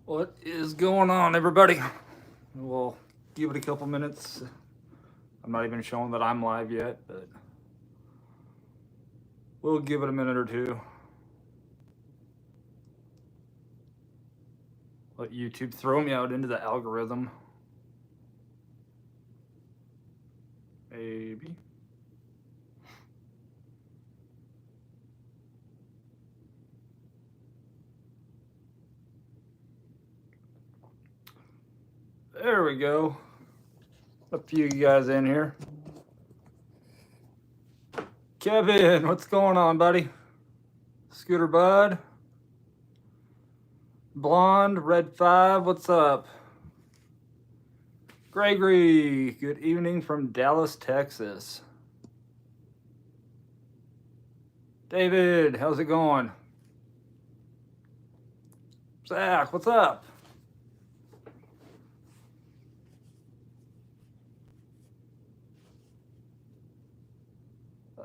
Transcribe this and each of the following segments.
What is going on, everybody? We'll give it a couple minutes. I'm not even showing that I'm live yet, but we'll give it a minute or two. Let YouTube throw me out into the algorithm. Maybe. There we go. A few of you guys in here. Kevin, what's going on, buddy? Scooter Bud. Blonde, Red 5, what's up? Gregory, good evening from Dallas, Texas. David, how's it going? Zach, what's up?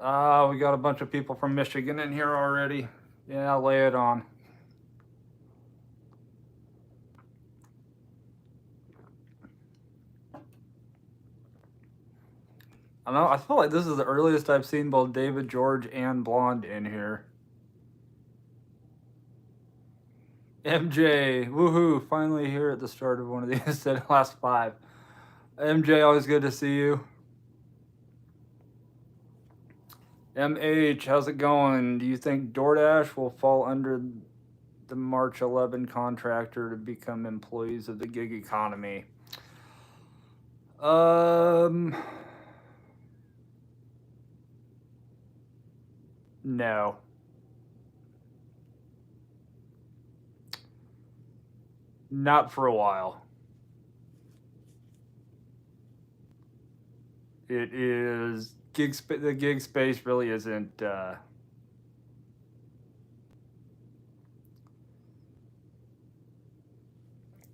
We got a bunch of people from Michigan in here already. Yeah, lay it on. I know. I feel like this is the earliest I've seen both David, George, and Blonde in here. MJ, woohoo! Finally here at the start of one of these instead of last 5. MJ, always good to see you. MH, how's it going? Do you think DoorDash will fall under the March 11 contractor to become employees of the gig economy? No. Not for a while. It is the gig space really isn't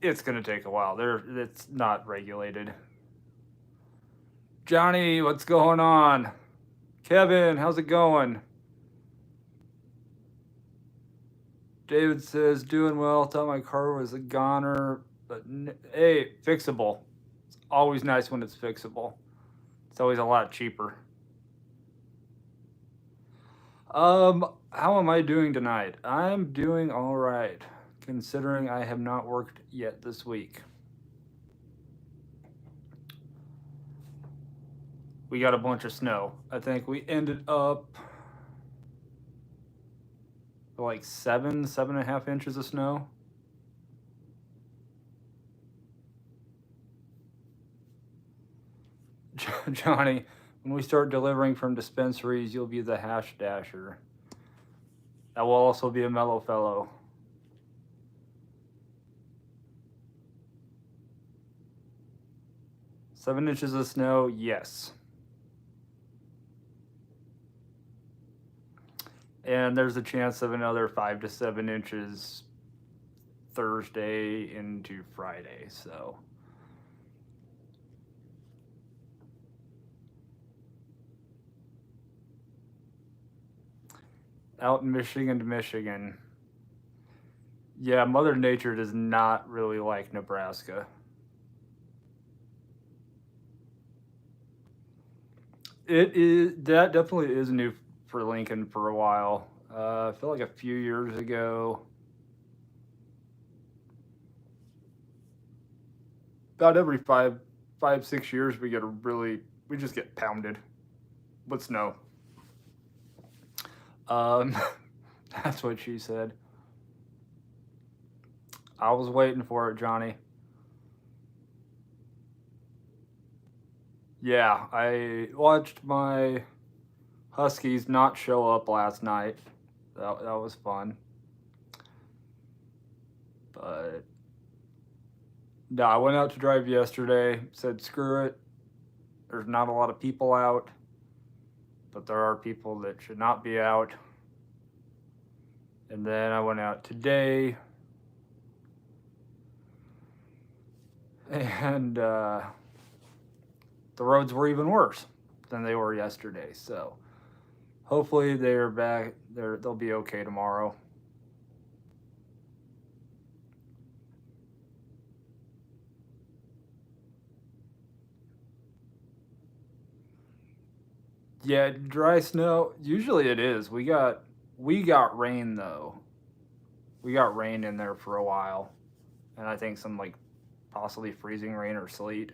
it's gonna take a while. It's not regulated. Johnny, what's going on? Kevin, how's it going? David says, doing well. Thought my car was a goner, but hey, fixable. It's always nice when it's fixable. It's always a lot cheaper. How am I doing tonight? I'm doing all right, considering I have not worked yet this week. We got a bunch of snow. I think we ended up like 7.5 inches of snow. Johnny, when we start delivering from dispensaries, you'll be the Hash Dasher. That will also be a mellow fellow. Seven inches of snow, yes. And there's a chance of another 5 to 7 inches Thursday into Friday, so. Out in Michigan to Michigan. Yeah, Mother Nature does not really like Nebraska. That definitely is new for Lincoln for a while. I feel like a few years ago, about every 6 years, we just get pounded with snow. That's what she said. I was waiting for it, Johnny. Yeah, I watched my Huskies not show up last night. That was fun. But no, I went out to drive yesterday, said screw it. There's not a lot of people out, but there are people that should not be out. And then I went out today, and the roads were even worse than they were yesterday. So hopefully they're back. They'll be okay tomorrow. Yeah, dry snow. Usually it is. We got rain though. We got rain in there for a while, and I think some like possibly freezing rain or sleet.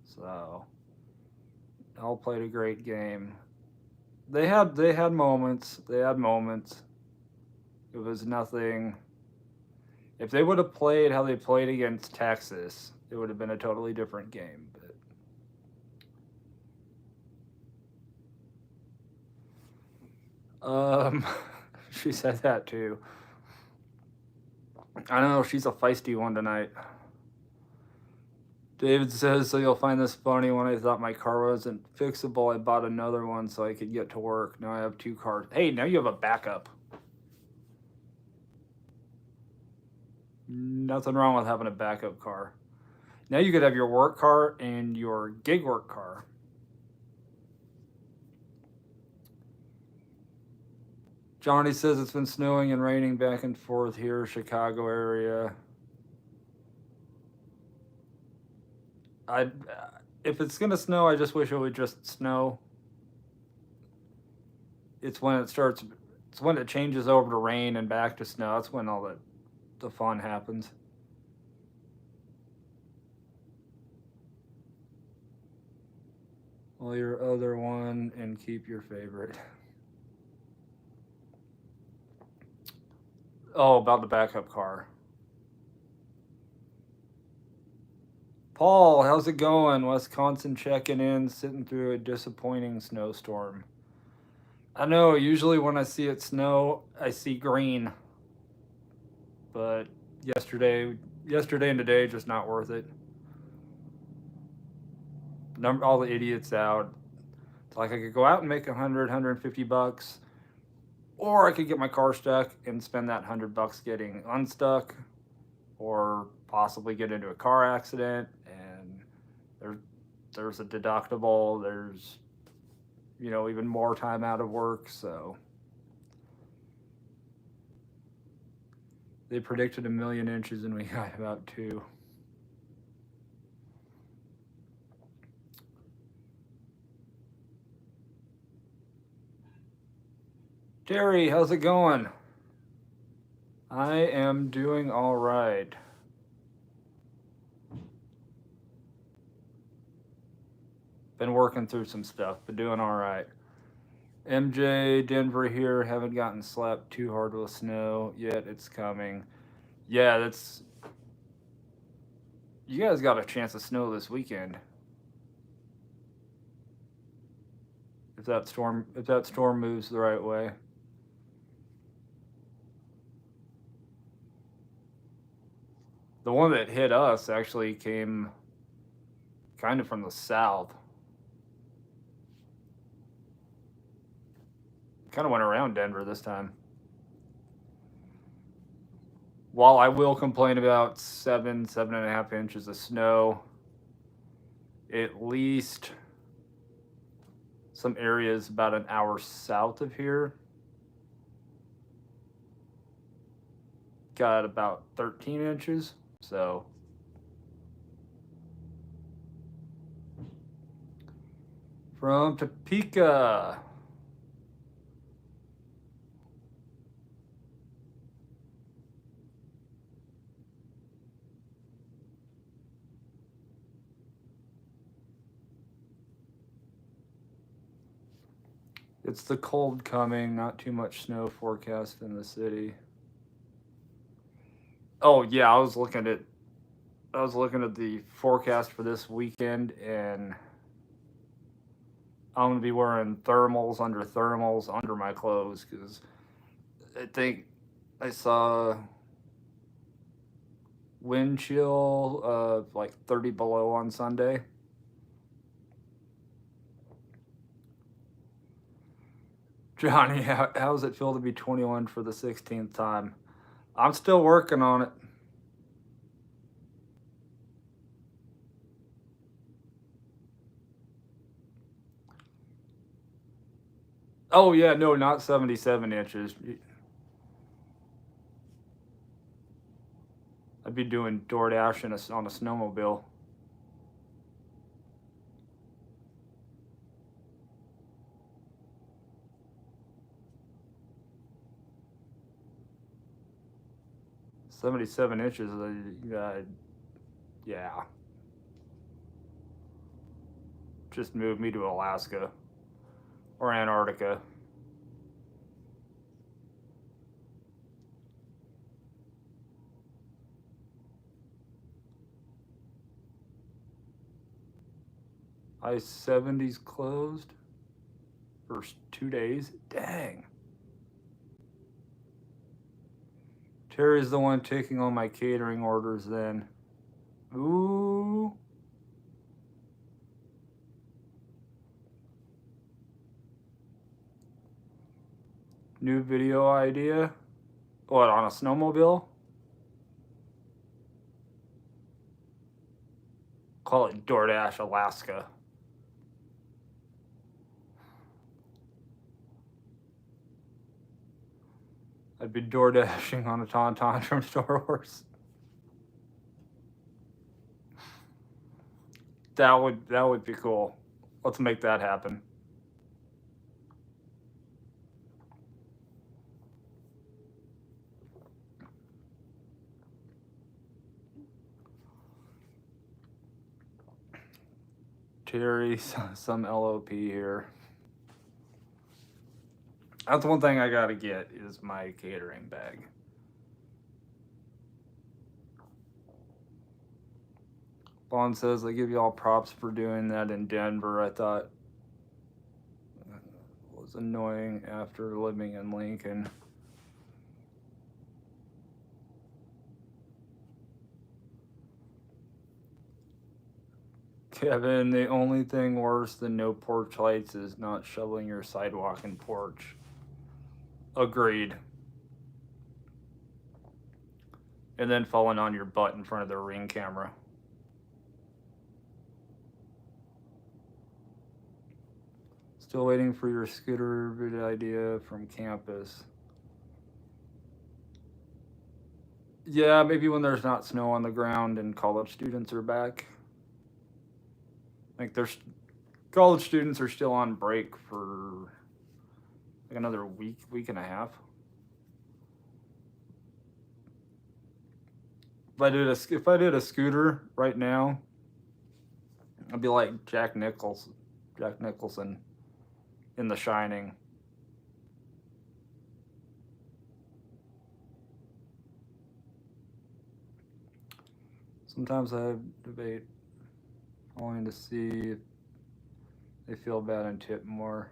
So all played a great game. They had moments. They had moments. It was nothing. If they would have played how they played against Texas, it would have been a totally different game. But she said that too. I don't know. She's a feisty one tonight. David says, so you'll find this funny. When I thought my car wasn't fixable, I bought another one so I could get to work. Now I have two cars. Hey, now you have a backup. Nothing wrong with having a backup car. Now you could have your work car and your gig work car. Johnny says it's been snowing and raining back and forth here, Chicago area. I, if it's gonna snow, I just wish it would just snow. It's when it starts. It's when it changes over to rain and back to snow. That's when all the fun happens. Well, your other one and keep your favorite. Oh, about the backup car. Paul, how's it going? Wisconsin checking in, sitting through a disappointing snowstorm. I know, usually when I see it snow, I see green. But yesterday and today, just not worth it. All the idiots out. It's like I could go out and make 150 bucks, or I could get my car stuck and spend that $100 getting unstuck, or possibly get into a car accident. And there's a deductible. There's even more time out of work. So they predicted 1,000,000 inches, and we got about 2. Terry, how's it going? I am doing all right. Been working through some stuff, but doing all right. MJ, Denver here. Haven't gotten slapped too hard with snow yet. It's coming. Yeah, that's. You guys got a chance of snow this weekend. If that storm moves the right way. The one that hit us actually came kind of from the south. Kind of went around Denver this time. While I will complain about 7.5 inches of snow, at least some areas about an hour south of here got about 13 inches. So from Topeka. It's the cold coming, not too much snow forecast in the city. Oh yeah, I was looking at the forecast for this weekend, and I'm gonna be wearing thermals under my clothes, because I think I saw wind chill of like 30 below on Sunday. Johnny, how does it feel to be 21 for the 16th time? I'm still working on it. Oh yeah, no, not 77 inches. I'd be doing DoorDash on a snowmobile. 77 inches. Yeah. Just move me to Alaska or Antarctica. I-70's closed for 2 days. Dang. Terry's the one taking all my catering orders then. Ooh. New video idea? What, on a snowmobile? Call it DoorDash Alaska. I'd be door dashing on a Tauntaun from Star Wars. That would be cool. Let's make that happen. Terry, some LOP here. That's one thing I gotta get is my catering bag. Bond says, I give you all props for doing that in Denver. I thought it was annoying after living in Lincoln. Kevin, the only thing worse than no porch lights is not shoveling your sidewalk and porch. Agreed. And then falling on your butt in front of the Ring camera. Still waiting for your scooter video idea from campus. Yeah, maybe when there's not snow on the ground and college students are back. Like there's college students are still on break for like another week and a half. If I did a scooter right now, I'd be like Jack Nicholson in The Shining. Sometimes I debate wanting to see if they feel bad and tip more.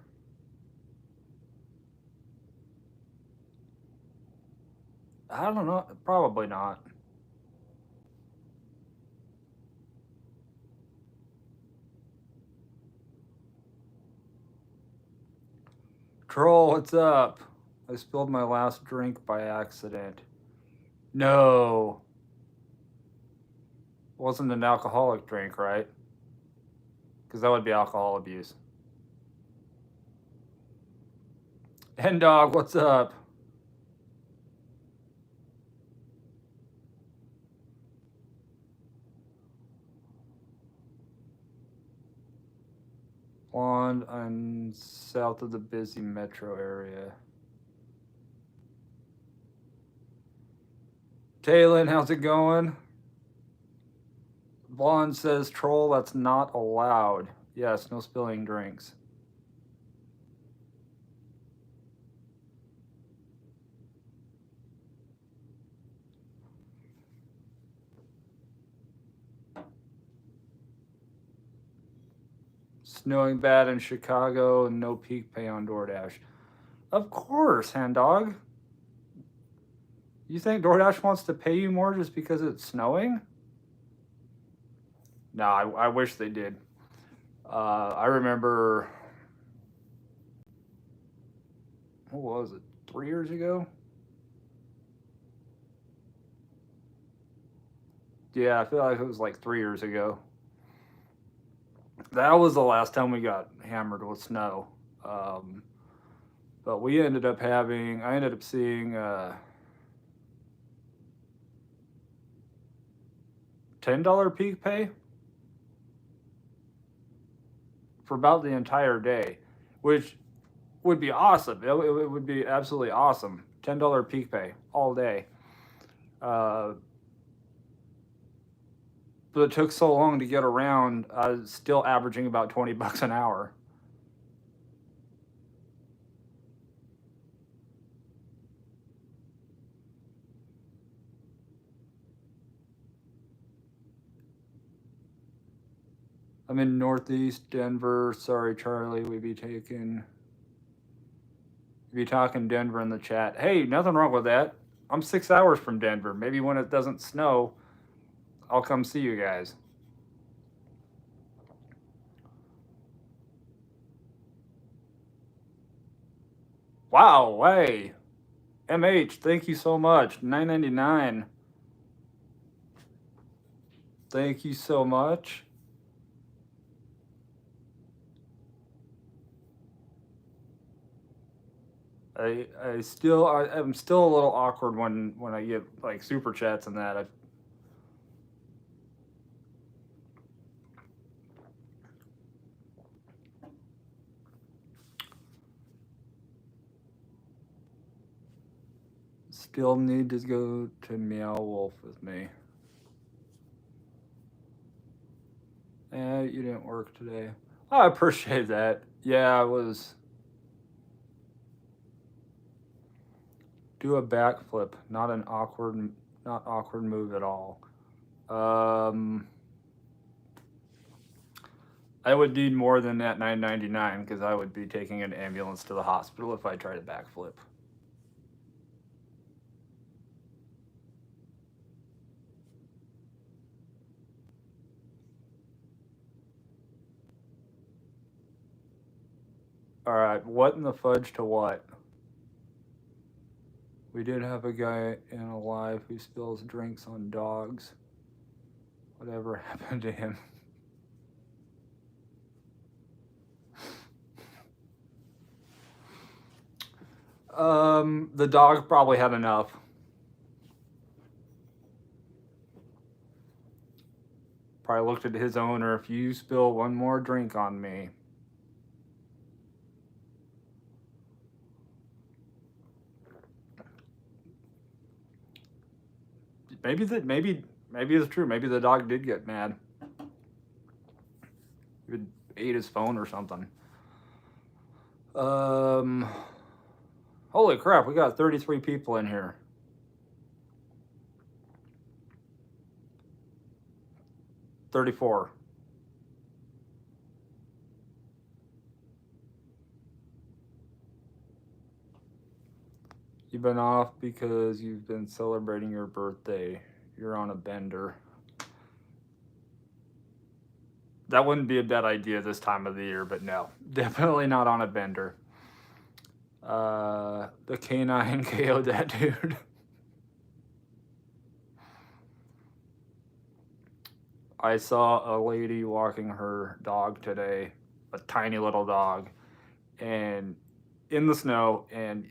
I don't know. Probably not. Troll, what's up? I spilled my last drink by accident. No. Wasn't an alcoholic drink, right? Because that would be alcohol abuse. Hen Dog, what's up? Blonde, I'm south of the busy metro area. Taylin, how's it going? Blonde says, Troll, that's not allowed. Yes, no spilling drinks. Snowing bad in Chicago and no peak pay on DoorDash. Of course, Hand Dog. You think DoorDash wants to pay you more just because it's snowing? No, I wish they did. I remember, what was it, 3 years ago? Yeah, I feel like it was like 3 years ago. That was the last time we got hammered with snow. But I ended up seeing $10 peak pay for about the entire day, which would be awesome. It would be absolutely awesome. $10 peak pay all day. Uh, but it took so long to get around. I was still averaging about $20 an hour. I'm in Northeast Denver. Sorry, Charlie. We be talking Denver in the chat. Hey, nothing wrong with that. I'm 6 hours from Denver. Maybe when it doesn't snow, I'll come see you guys. Wow, hey. MH, thank you so much. $9.99. Thank you so much. I'm still a little awkward when I get like super chats and that. Still need to go to Meow Wolf with me. You didn't work today. Oh, I appreciate that. Yeah, I was. Do a backflip, not awkward move at all. I would need more than that $9.99 because I would be taking an ambulance to the hospital if I tried a backflip. All right, what in the fudge to what? We did have a guy in a live who spills drinks on dogs. Whatever happened to him? The dog probably had enough. Probably looked at his owner. If you spill one more drink on me. Maybe it's true. Maybe the dog did get mad. He ate his phone or something. Holy crap, we got 33 people in here. 34. You've been off because you've been celebrating your birthday. You're on a bender. That wouldn't be a bad idea this time of the year, but no, definitely not on a bender. The canine KO that dude. I saw a lady walking her dog today, a tiny little dog, and in the snow, and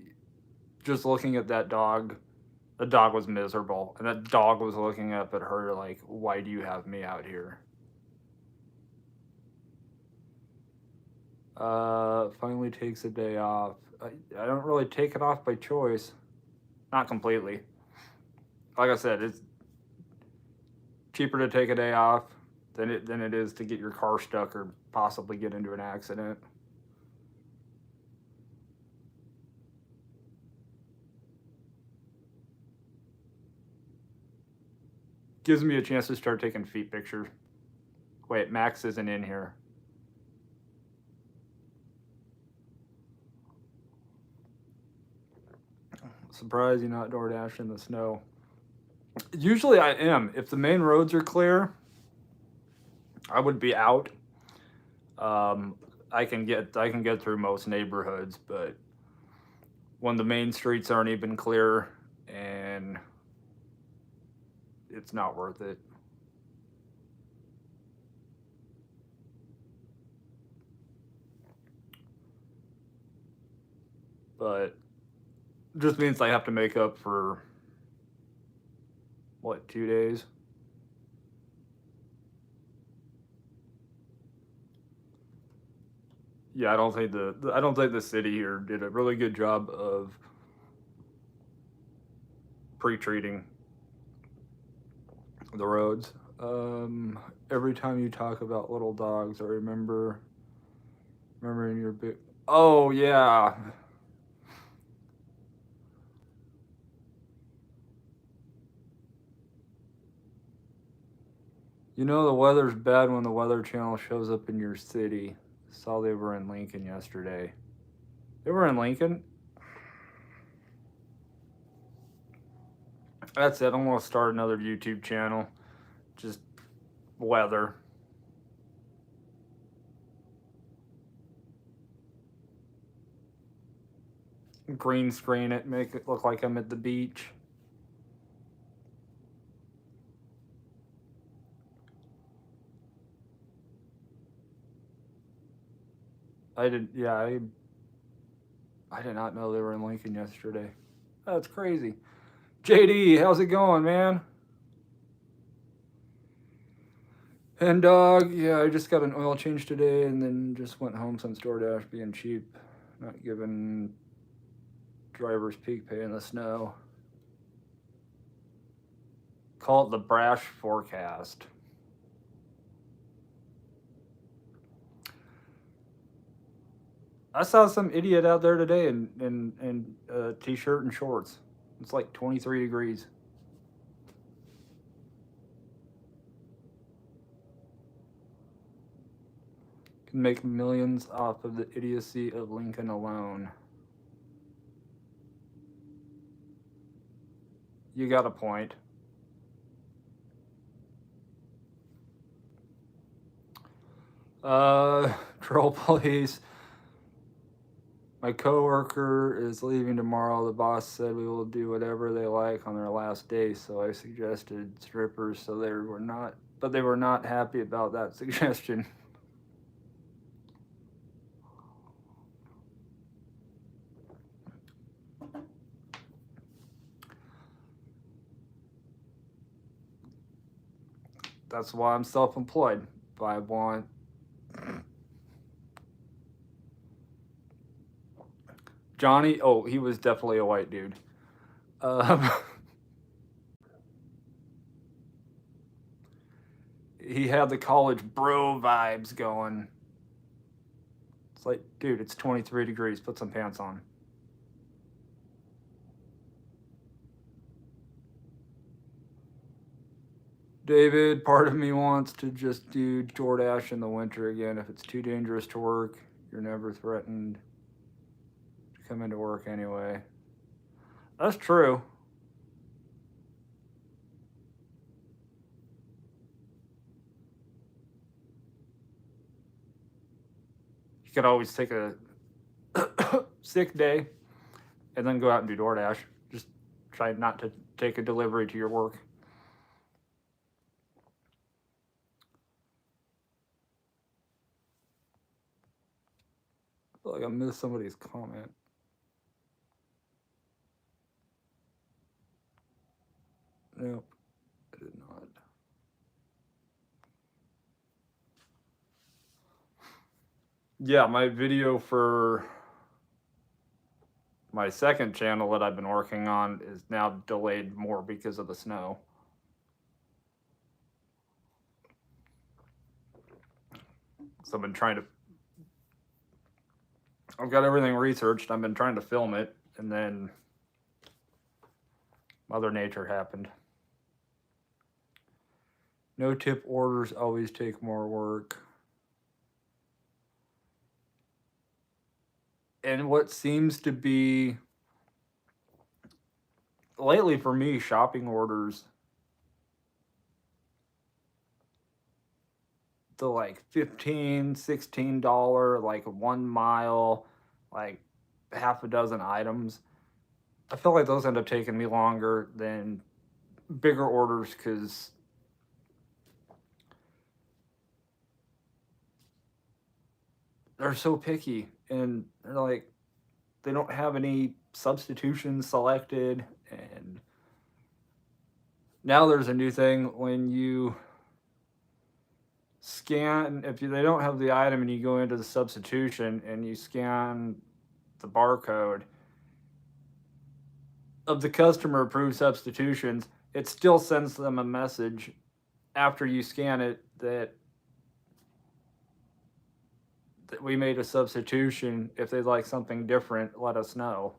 just looking at that dog, the dog was miserable, and that dog was looking up at her like, "Why do you have me out here?" Finally takes a day off. I don't really take it off by choice, not completely. Like I said, it's cheaper to take a day off than it is to get your car stuck or possibly get into an accident. Gives me a chance to start taking feet pictures. Wait, Max isn't in here. Surprised you're not DoorDash in the snow. Usually I am. If the main roads are clear, I would be out. I can get through most neighborhoods, but when the main streets aren't even clear, and it's not worth it. But just means I have to make up for what, 2 days? Yeah, I don't think the city here did a really good job of pre-treating. The roads. Every time you talk about little dogs, I remembering your big. Oh yeah. You know the weather's bad when the Weather Channel shows up in your city. Saw they were in Lincoln yesterday. They were in Lincoln. That's it. I'm gonna start another YouTube channel. Just weather. Green screen it, make it look like I'm at the beach. I did, yeah, I did not know they were in Lincoln yesterday. That's crazy. JD, how's it going, man? And dog, yeah, I just got an oil change today and then just went home since DoorDash being cheap, not giving drivers peak pay in the snow. Call it the Brash forecast. I saw some idiot out there today in a t-shirt and shorts. It's like 23 degrees. Can make millions off of the idiocy of Lincoln alone. You got a point. Troll police. My coworker is leaving tomorrow. The boss said we will do whatever they like on their last day, so I suggested strippers. So they were not, but they were not happy about that suggestion. That's why I'm self-employed. If I want Johnny, oh, he was definitely a white dude. He had the college bro vibes going. It's like, dude, it's 23 degrees. Put some pants on. David, part of me wants to just do DoorDash in the winter again. If it's too dangerous to work, you're never threatened to come into work anyway. That's true. You could always take a sick day and then go out and do DoorDash. Just try not to take a delivery to your work. I feel like I missed somebody's comment. Nope, I did not. Yeah, my video for my second channel that I've been working on is now delayed more because of the snow. So I've got everything researched. I've been trying to film it, and then Mother Nature happened. No tip orders always take more work. And what seems to be lately for me, shopping orders to like $15, $16, like 1 mile, like half a dozen items. I feel like those end up taking me longer than bigger orders because they're so picky and they're like, they don't have any substitutions selected. And now there's a new thing when you scan, if they don't have the item and you go into the substitution and you scan the barcode of the customer approved substitutions, it still sends them a message after you scan it that we made a substitution. If they'd like something different, let us know.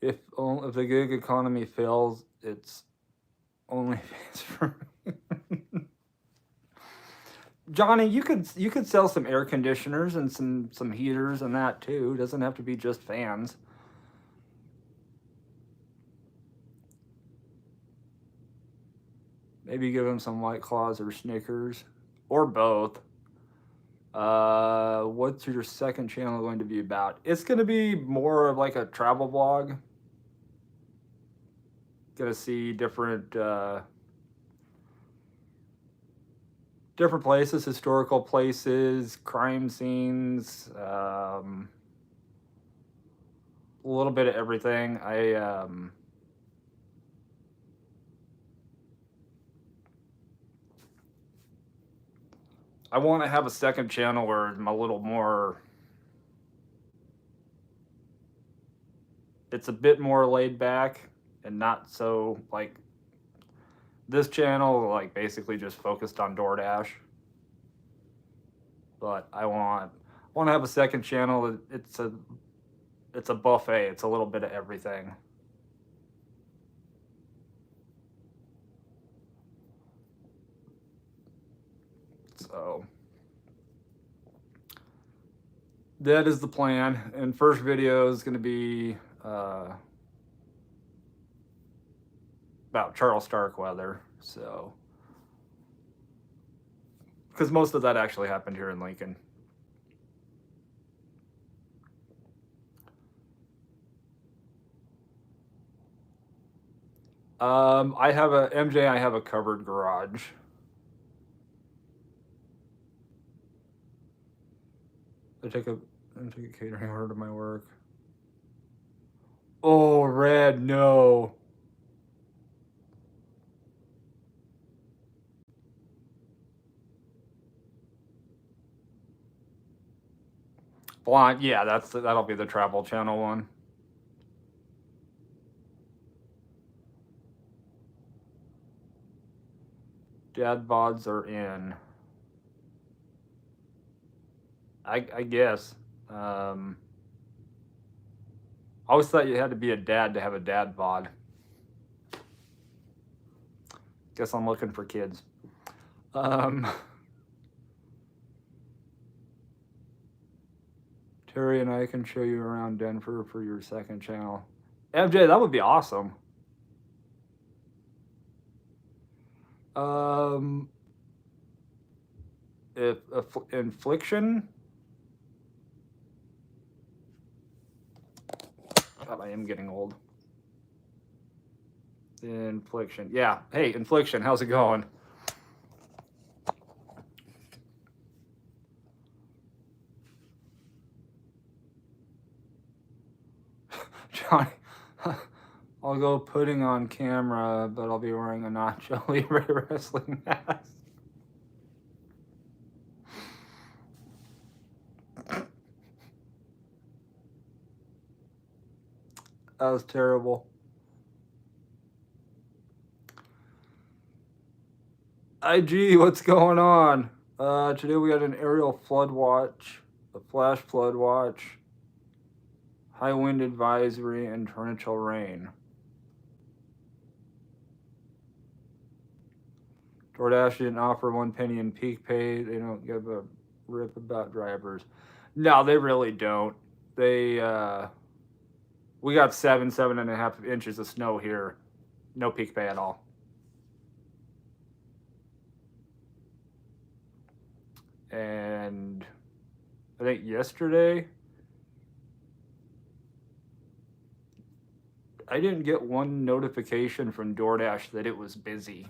If the gig economy fails, it's only for me. Johnny, you could sell some air conditioners and some heaters and that too. It doesn't have to be just fans. Maybe give them some White Claws or Snickers, or both. What's your second channel going to be about? It's going to be more of like a travel vlog. Going to see different places, historical places, crime scenes, a little bit of everything. I want to have a second channel where I'm a little more. It's a bit more laid back and not so like this channel, like basically just focused on DoorDash. But I want to have a second channel. It's a buffet. It's a little bit of everything. So that is the plan. And first video is going to be about Charles Starkweather. So, because most of that actually happened here in Lincoln. I have a covered garage. I take a catering order to my work. Oh, red, no. Blonde, yeah, that'll be the Travel Channel one. Dad bods are in. I guess. I always thought you had to be a dad to have a dad bod. Guess I'm looking for kids. Terry and I can show you around Denver for your second channel. MJ, that would be awesome. If infliction. God, I am getting old. Infliction. Yeah. Hey, Infliction, how's it going? Johnny, I'll go putting on camera, but I'll be wearing a Nacho Libre wrestling mask. That was terrible. IG, what's going on? Today we had an aerial flood watch, a flash flood watch, high wind advisory, and torrential rain. DoorDash didn't offer 1 penny in peak pay. They don't give a rip about drivers. No, they really don't. We got 7.5 inches of snow here. No peak pay at all. And I think yesterday I didn't get one notification from DoorDash that it was busy.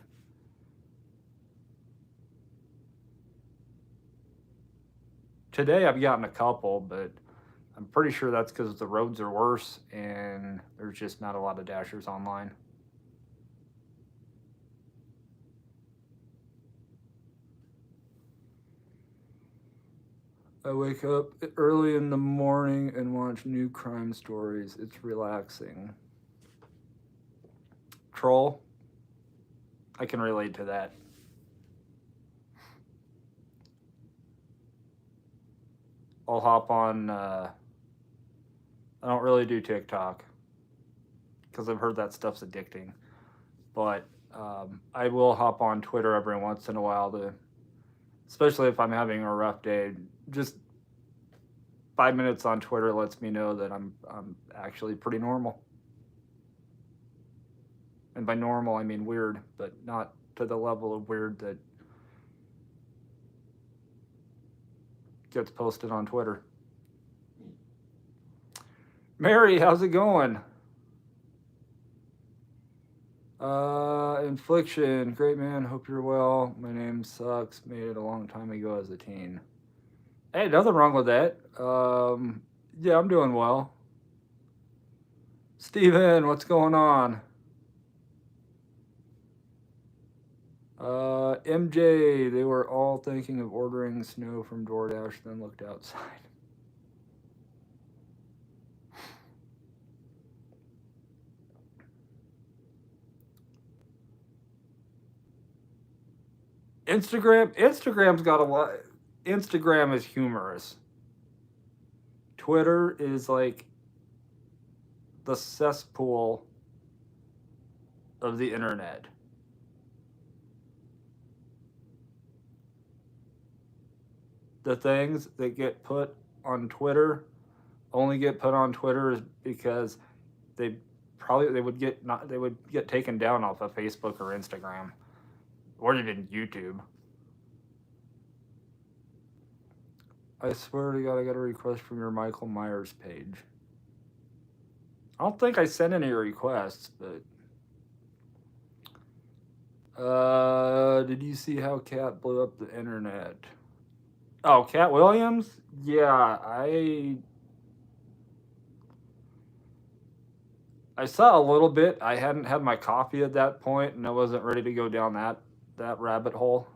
Today I've gotten a couple, but I'm pretty sure that's because the roads are worse and there's just not a lot of Dashers online. I wake up early in the morning and watch new crime stories. It's relaxing. Troll, I can relate to that. I'll hop on. I don't really do TikTok because I've heard that stuff's addicting. But I will hop on Twitter every once in a while to, especially if I'm having a rough day. Just 5 minutes on Twitter lets me know that I'm actually pretty normal. And by normal, I mean weird, but not to the level of weird that gets posted on Twitter. Mary, how's it going? Infliction, great man, hope you're well. My name sucks, made it a long time ago as a teen. Hey, nothing wrong with that. Yeah, I'm doing well. Steven, what's going on? MJ, they were all thinking of ordering snow from DoorDash, then looked outside. Instagram's got a lot. Instagram is humorous. Twitter is like the cesspool of the internet. The things that get put on Twitter only get put on Twitter is because they would get taken down off of Facebook or Instagram or even YouTube. I swear to God, I got a request from your Michael Myers page. I don't think I sent any requests, but did you see how Cat blew up the internet? Oh, Cat Williams? Yeah, I saw a little bit. I hadn't had my coffee at that point, and I wasn't ready to go down that rabbit hole.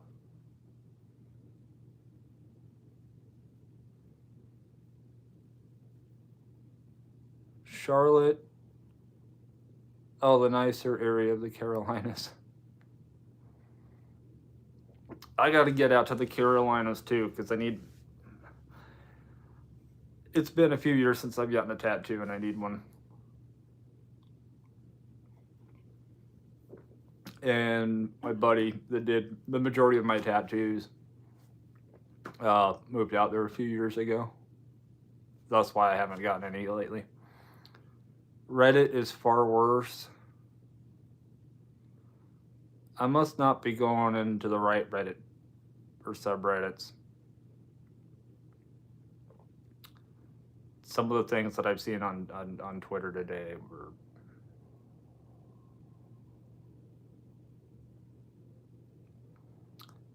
Charlotte. Oh, the nicer area of the Carolinas. I got to get out to the Carolinas too because I need. It's been a few years since I've gotten a tattoo, and I need one. And my buddy that did the majority of my tattoos moved out there a few years ago. That's why I haven't gotten any lately. Reddit is far worse. I must not be going into the right Reddit or subreddits. Some of the things that I've seen on Twitter today were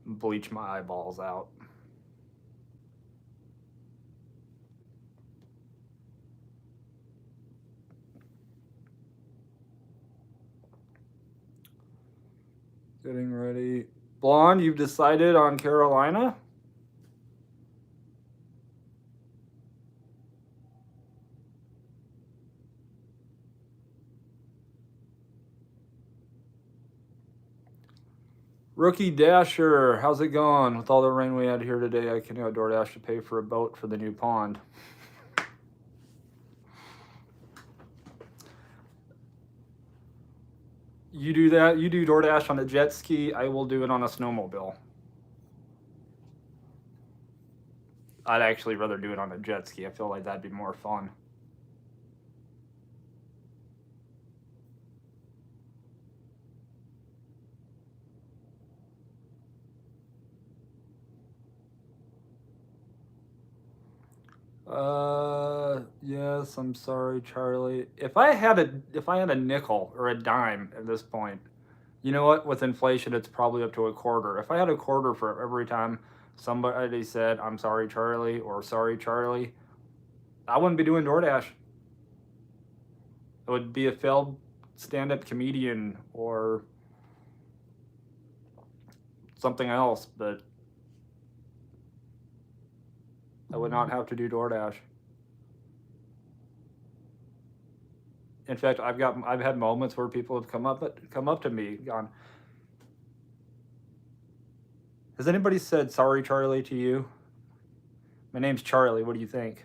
bleach my eyeballs out. Getting ready. Blonde, you've decided on Carolina? Rookie Dasher, how's it going? With all the rain we had here today, I can go DoorDash to pay for a boat for the new pond. You do that? You do DoorDash on a jet ski, I will do it on a snowmobile. I'd actually rather do it on a jet ski. I feel like that'd be more fun. Yes, I'm sorry, Charlie. If I had a nickel or a dime at this point, you know what? With inflation, it's probably up to a quarter. If I had a quarter for every time somebody said, "I'm sorry, Charlie," or "Sorry, Charlie," I wouldn't be doing DoorDash. I would be a failed stand-up comedian or something else, but I would not have to do DoorDash. In fact, I've had moments where people have come up to me, gone, "Has anybody said sorry, Charlie, to you? My name's Charlie. What do you think?"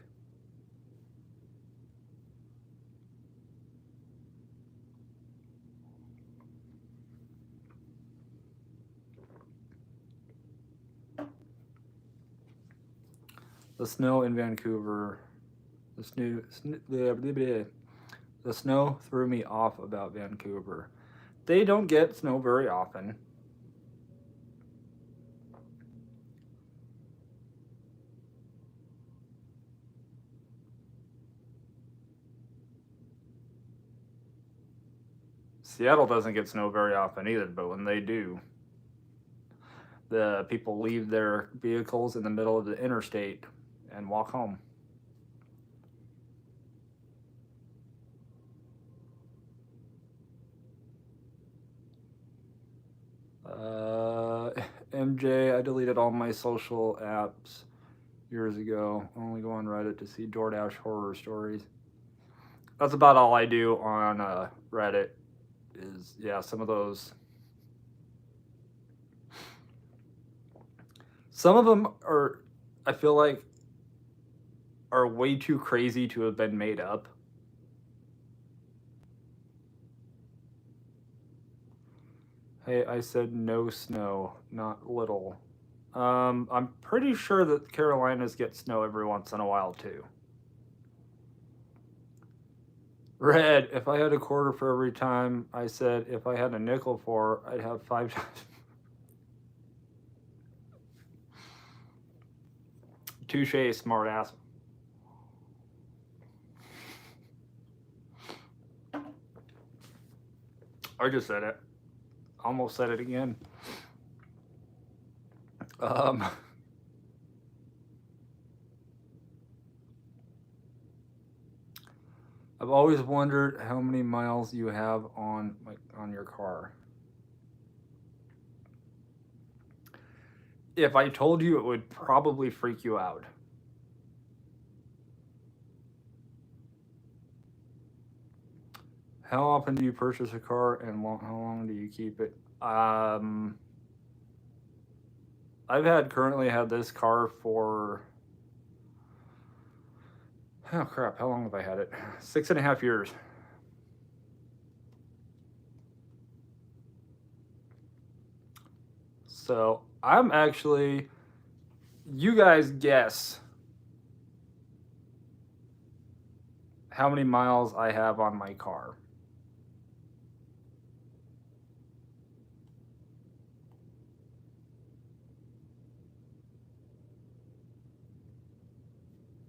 The snow in Vancouver, the snow threw me off about Vancouver. They don't get snow very often. Seattle doesn't get snow very often either, but when they do, the people leave their vehicles in the middle of the interstate and walk home. MJ, I deleted all my social apps years ago. I only go on Reddit to see DoorDash horror stories. That's about all I do on Reddit. Is some of those. Some of them are, I feel like, are way too crazy to have been made up. Hey, I said no snow, not little. I'm pretty sure that Carolinas get snow every once in a while too. Red, if I had a quarter for every time I said if I had a nickel for, I'd have 5 times. Touche, smartass. I just said it. Almost said it again. I've always wondered how many miles you have on your car. If I told you, it would probably freak you out. How often do you purchase a car, and how long do you keep it? I've currently had this car for, oh crap, how long have I had it? 6.5 years. So I'm actually, you guys guess how many miles I have on my car.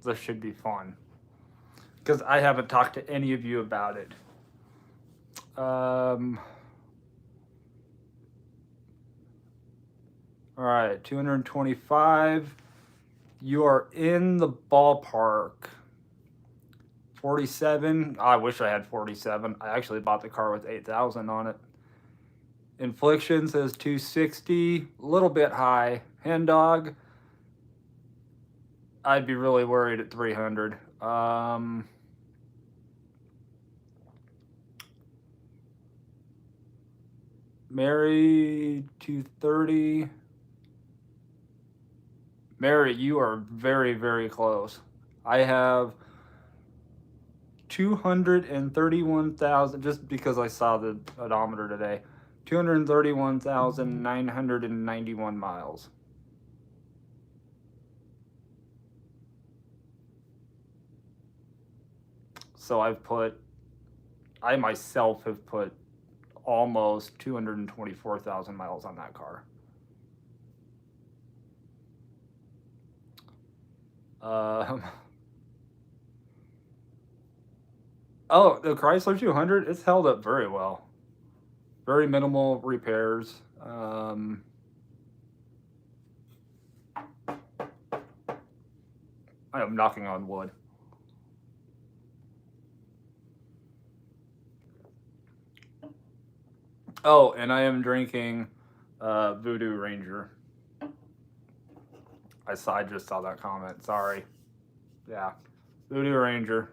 This should be fun, because I haven't talked to any of you about it. All right, 225. You are in the ballpark. 47. I wish I had 47. I actually bought the car with 8,000 on it. Infliction says 260. A little bit high. Hen dog, I'd be really worried at 300. Mary, 230. Mary, you are very, very close. I have 231,000, just because I saw the odometer today. 231,991 miles. So I myself have put almost 224,000 miles on that car. Oh, the Chrysler 200, it's held up very well. Very minimal repairs. I am knocking on wood. Oh, and I am drinking Voodoo Ranger. I just saw that comment. Sorry. Yeah. Voodoo Ranger.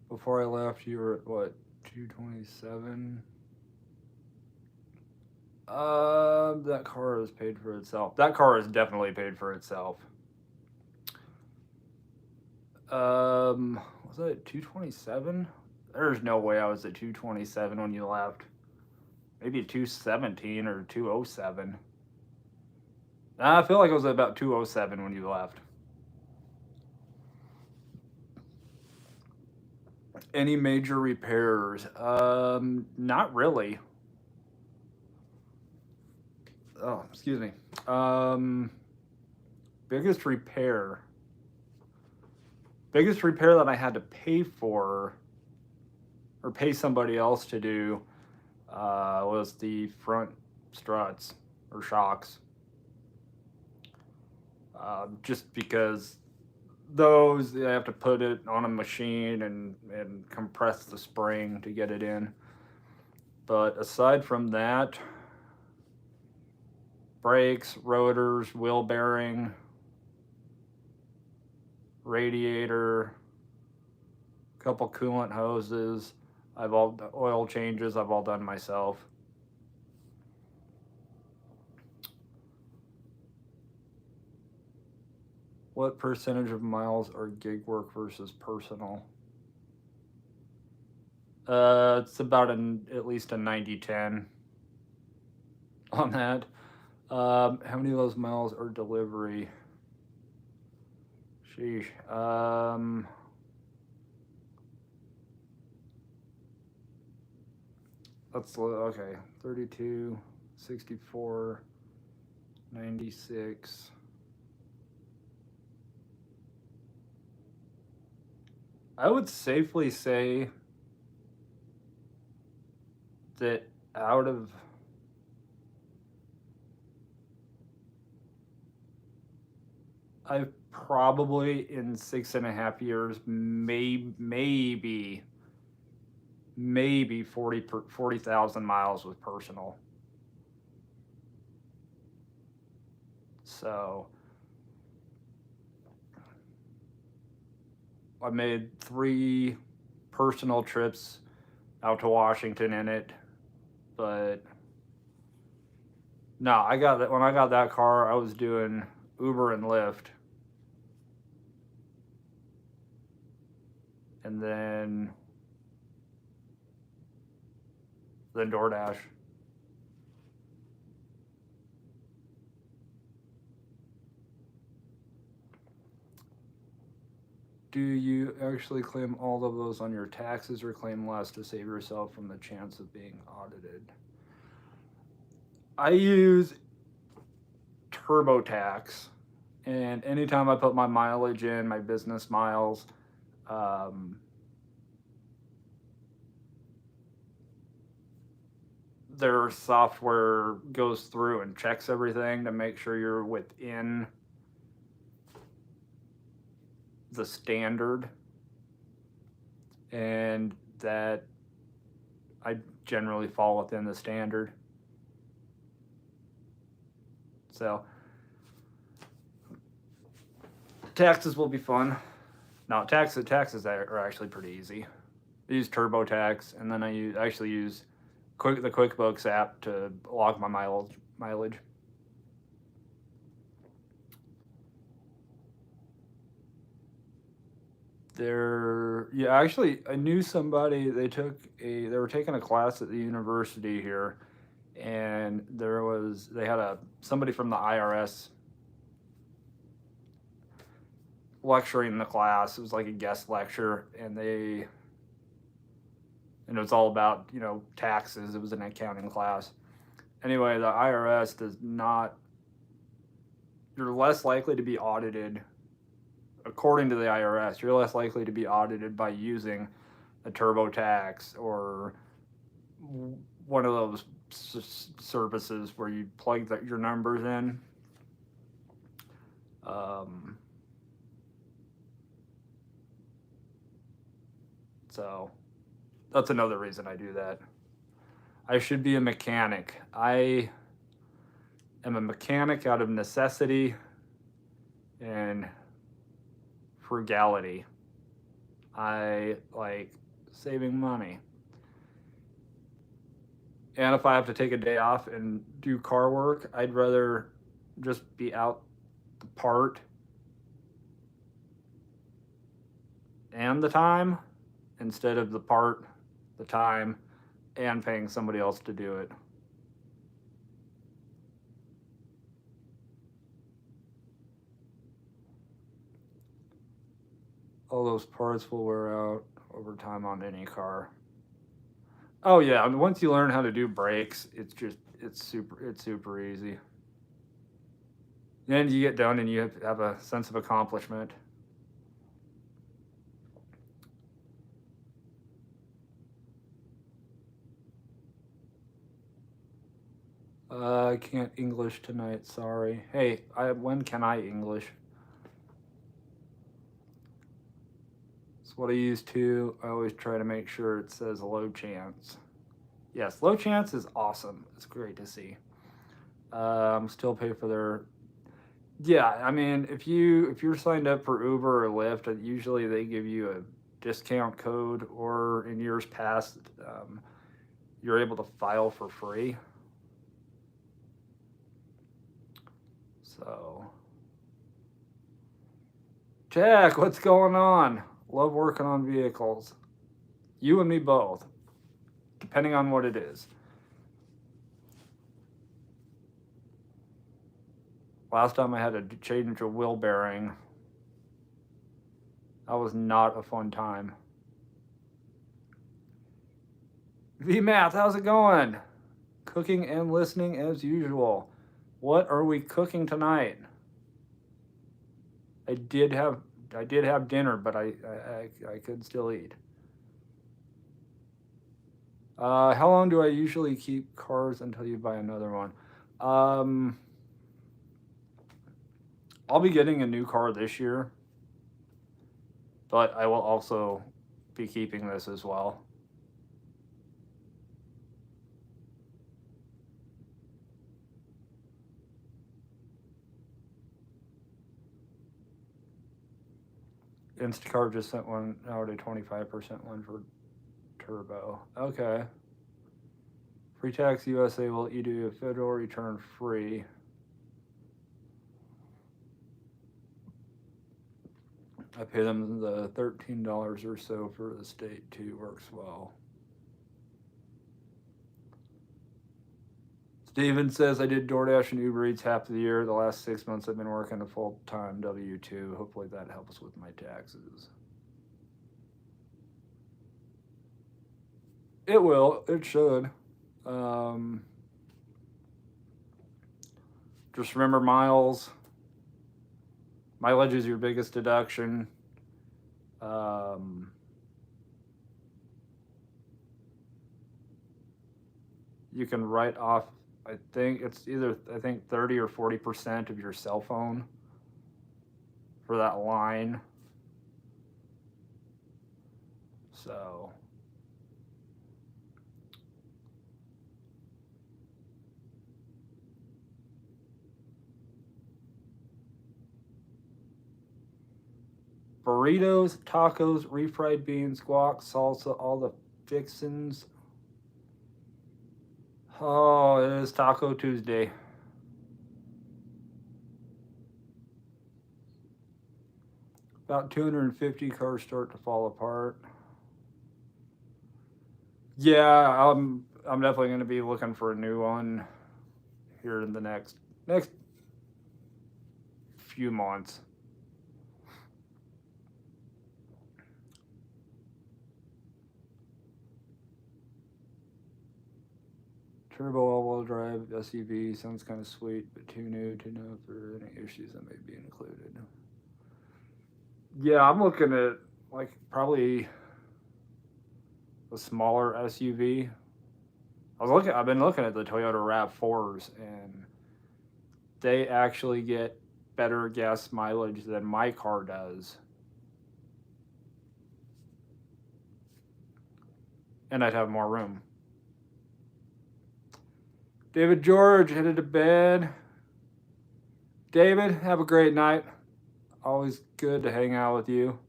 Before I left, you were at what, 227? That car is paid for itself. That car is definitely paid for itself. Was it at 227? There's no way I was at 227 when you left. Maybe 217 or 207. I feel like I was at about 207 when you left. Any major repairs? Not really. Oh, excuse me. Biggest repair that I had to pay for or pay somebody else to do was the front struts or shocks. Just because those, I have to put it on a machine and compress the spring to get it in. But aside from that, brakes, rotors, wheel bearing, radiator, couple coolant hoses, oil changes I've all done myself. What percentage of miles are gig work versus personal? It's about at least a 90-10 on that. How many of those miles are delivery? Sheesh. Okay. 32, 64, 96. I would safely say that out of I've probably in 6.5 years, maybe 40,000 miles with personal. So I made 3 personal trips out to Washington in it, but no, when I got that car, I was doing Uber and Lyft. And then DoorDash. Do you actually claim all of those on your taxes or claim less to save yourself from the chance of being audited? I use TurboTax, and anytime I put my mileage in, my business miles, their software goes through and checks everything to make sure you're within the standard, and that I generally fall within the standard. So taxes will be fun. No, taxes are actually pretty easy. I use TurboTax, and then I actually use the QuickBooks app to log my mileage. Actually, I knew somebody. They were taking a class at the university here, and they had somebody from the IRS lecturing the class. It was like a guest lecture, and it was all about, taxes. It was an accounting class. Anyway, the IRS you're less likely to be audited. According to the IRS, you're less likely to be audited by using a TurboTax or one of those services where you plug your numbers in. So that's another reason I do that. I should be a mechanic. I am a mechanic out of necessity and frugality. I like saving money. And if I have to take a day off and do car work, I'd rather just be out the part and the time instead of the part, the time, and paying somebody else to do it. All those parts will wear out over time on any car. Oh yeah, I mean, once you learn how to do brakes, it's super easy. Then you get done and you have a sense of accomplishment. I can't English tonight. Sorry. Hey, when can I English? That's what I use too. I always try to make sure it says low chance. Yes, low chance is awesome. It's great to see. Still pay for their. Yeah, I mean, if you're signed up for Uber or Lyft, usually they give you a discount code, or in years past, you're able to file for free. So, Jack, what's going on? Love working on vehicles. You and me both, depending on what it is. Last time I had to change a wheel bearing. That was not a fun time. VMath, how's it going? Cooking and listening as usual. What are we cooking tonight? I did have dinner, but I could still eat. How long do I usually keep cars until you buy another one? I'll be getting a new car this year, but I will also be keeping this as well. Instacart just sent one out, a 25% one for turbo. Okay. Free Tax USA will let you do a federal return free. I pay them the $13 or so for the state too. Works well. Steven says I did DoorDash and Uber Eats half of the year. The last 6 months I've been working a full-time W-2. Hopefully that helps with my taxes. It will. It should. Just remember miles. Mileage is your biggest deduction. You can write off, I think it's either 30 or 40% of your cell phone for that line. So burritos, tacos, refried beans, guac, salsa, all the fixins. Oh, it is Taco Tuesday. About 250 cars start to fall apart. Yeah, I'm definitely going to be looking for a new one here in the next few months. Turbo all-wheel drive SUV sounds kind of sweet, but too new to know if there are any issues that may be included. Yeah, I'm looking at like probably a smaller SUV. I've been looking at the Toyota RAV4s, and they actually get better gas mileage than my car does. And I'd have more room. David George headed to bed. David, have a great night. Always good to hang out with you.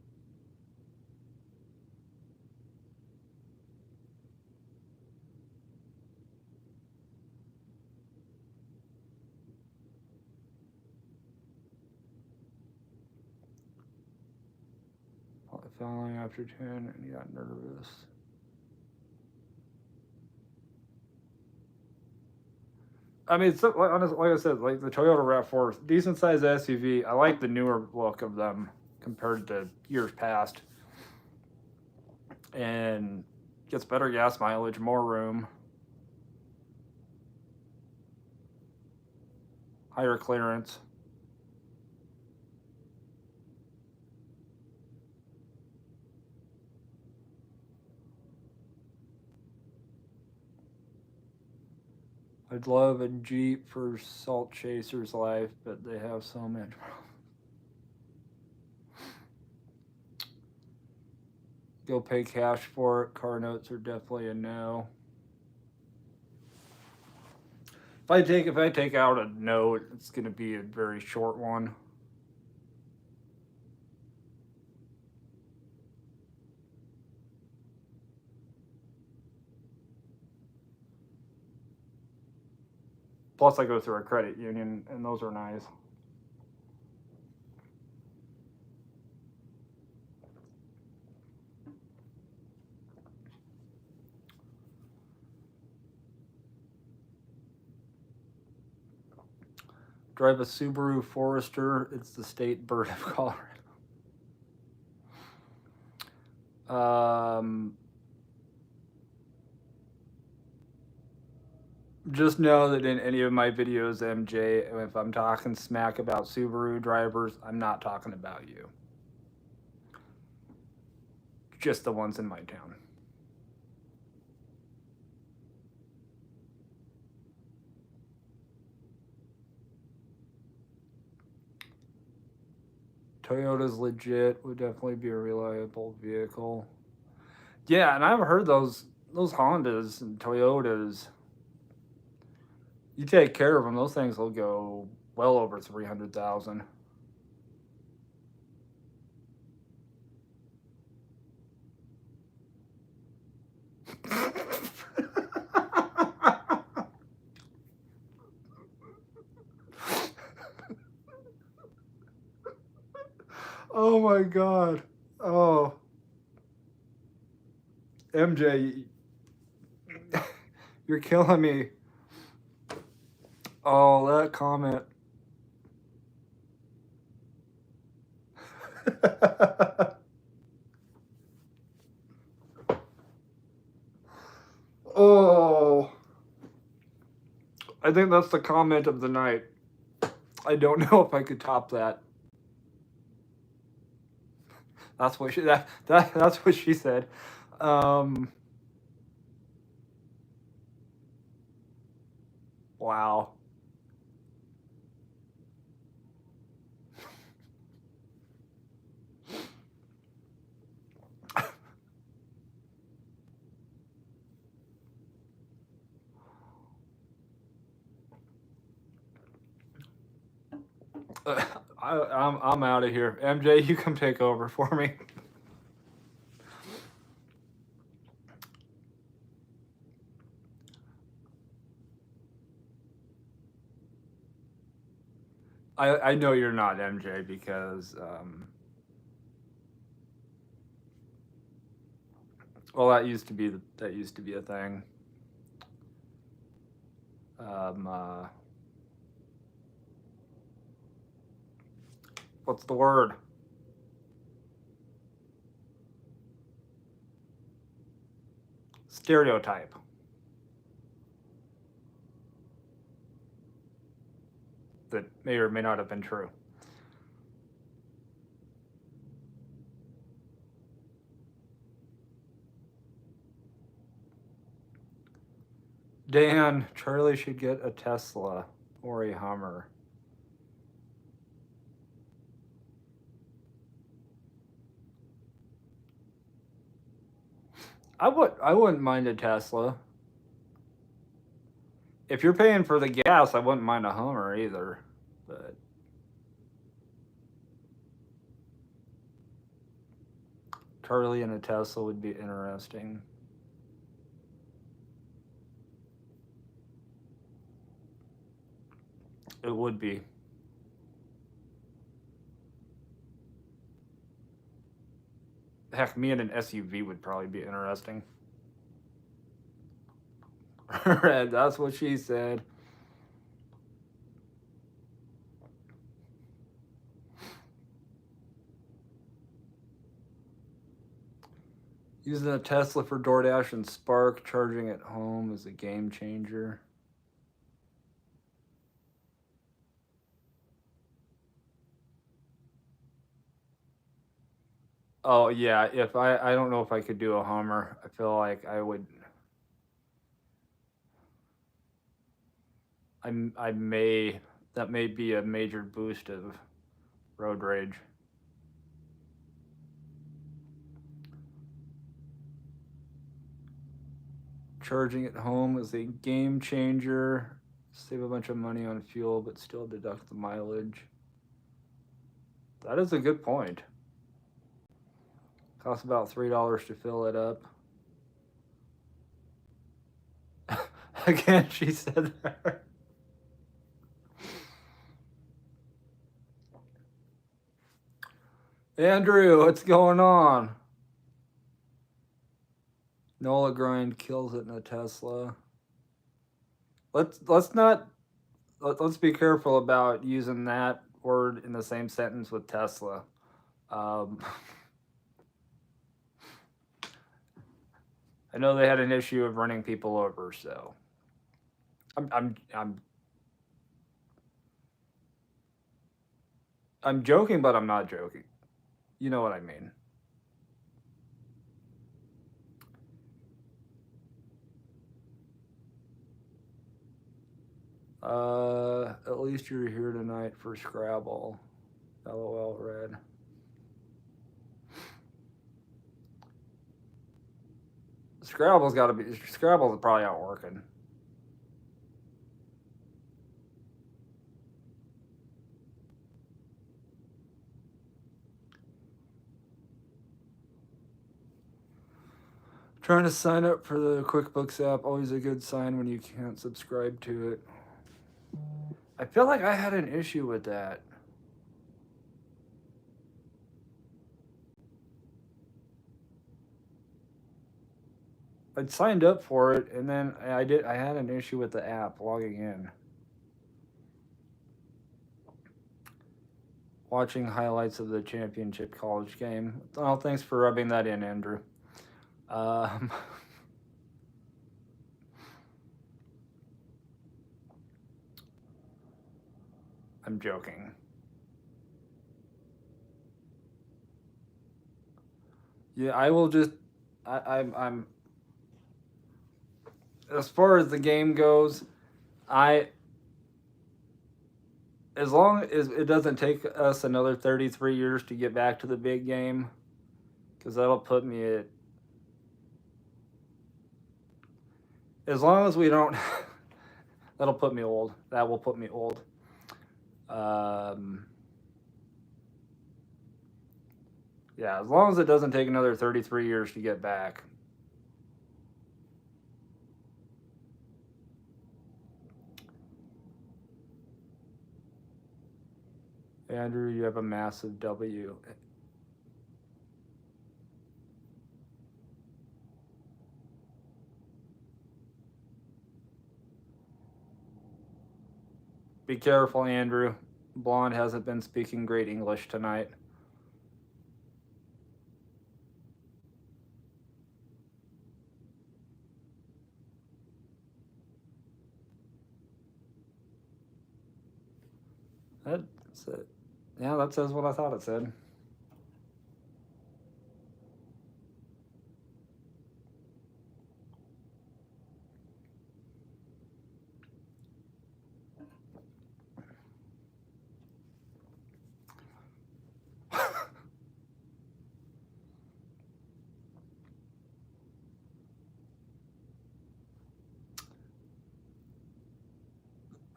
Following after 10 and he got nervous. I mean, so, honestly, like I said, like the Toyota RAV4, decent sized SUV. I like the newer look of them compared to years past, and gets better gas mileage, more room, higher clearance. I'd love a Jeep for Salt Chaser's life, but they have so much. Go pay cash for it. Car notes are definitely a no. If I take out a note, it's gonna be a very short one. Plus, I go through a credit union, and those are nice. Drive a Subaru Forester. It's the state bird of Colorado. Just know that in any of my videos, MJ, if I'm talking smack about Subaru drivers, I'm not talking about you. Just the ones in my town. Toyota's legit, would definitely be a reliable vehicle. Yeah, and I've heard those Hondas and Toyotas. You take care of them; those things will go well over 300,000. Oh my god! Oh, MJ, you're killing me. Oh, that comment. Oh, I think that's the comment of the night. I don't know if I could top that. That's what that's what she said. Wow. I'm out of here. MJ, you come take over for me. I know you're not MJ because well that used to be a thing. What's the word? Stereotype. That may or may not have been true. Dan, Charlie should get a Tesla or a Hummer. I wouldn't mind a Tesla. If you're paying for the gas, I wouldn't mind a Hummer either. But Charlie and a Tesla would be interesting. It would be. Heck, me and an SUV would probably be interesting. Red, that's what she said. Using a Tesla for DoorDash and Spark, charging at home is a game changer. Oh yeah, if I don't know if I could do a Hummer. I feel like I would. I may that may be a major boost of road rage. Charging at home is a game changer. Save a bunch of money on fuel, but still deduct the mileage. That is a good point. Costs about $3 to fill it up. Again, she said that. Andrew, what's going on? Nola grind kills it in a Tesla. Let's be careful about using that word in the same sentence with Tesla. I know they had an issue of running people over, so I'm joking, but I'm not joking. You know what I mean. At least you're here tonight for Scrabble. LOL, Red. Scrabble's probably out working. Trying to sign up for the QuickBooks app, always a good sign when you can't subscribe to it. I feel like I had an issue with that. I'd signed up for it, and then I had an issue with the app logging in. Watching highlights of the championship college game. Oh, thanks for rubbing that in, Andrew. I'm joking. Yeah, I will just. I'm. As far as the game goes, as long as it doesn't take us another 33 years to get back to the big game, because that'll put me at. As long as we don't. That'll put me old. That will put me old. Yeah, as long as it doesn't take another 33 years to get back. Andrew, you have a massive W. Be careful, Andrew. Blonde hasn't been speaking great English tonight. That's it. Yeah, that says what I thought it said.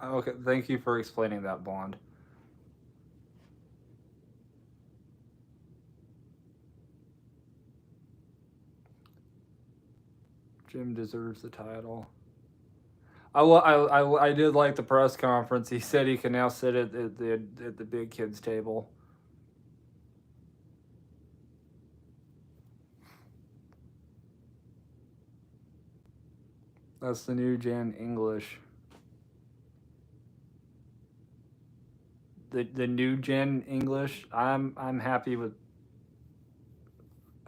Okay, thank you for explaining that, Blonde. Jim deserves the title. I did like the press conference. He said he can now sit at the big kids table. That's the new gen English. The new gen English. I'm happy with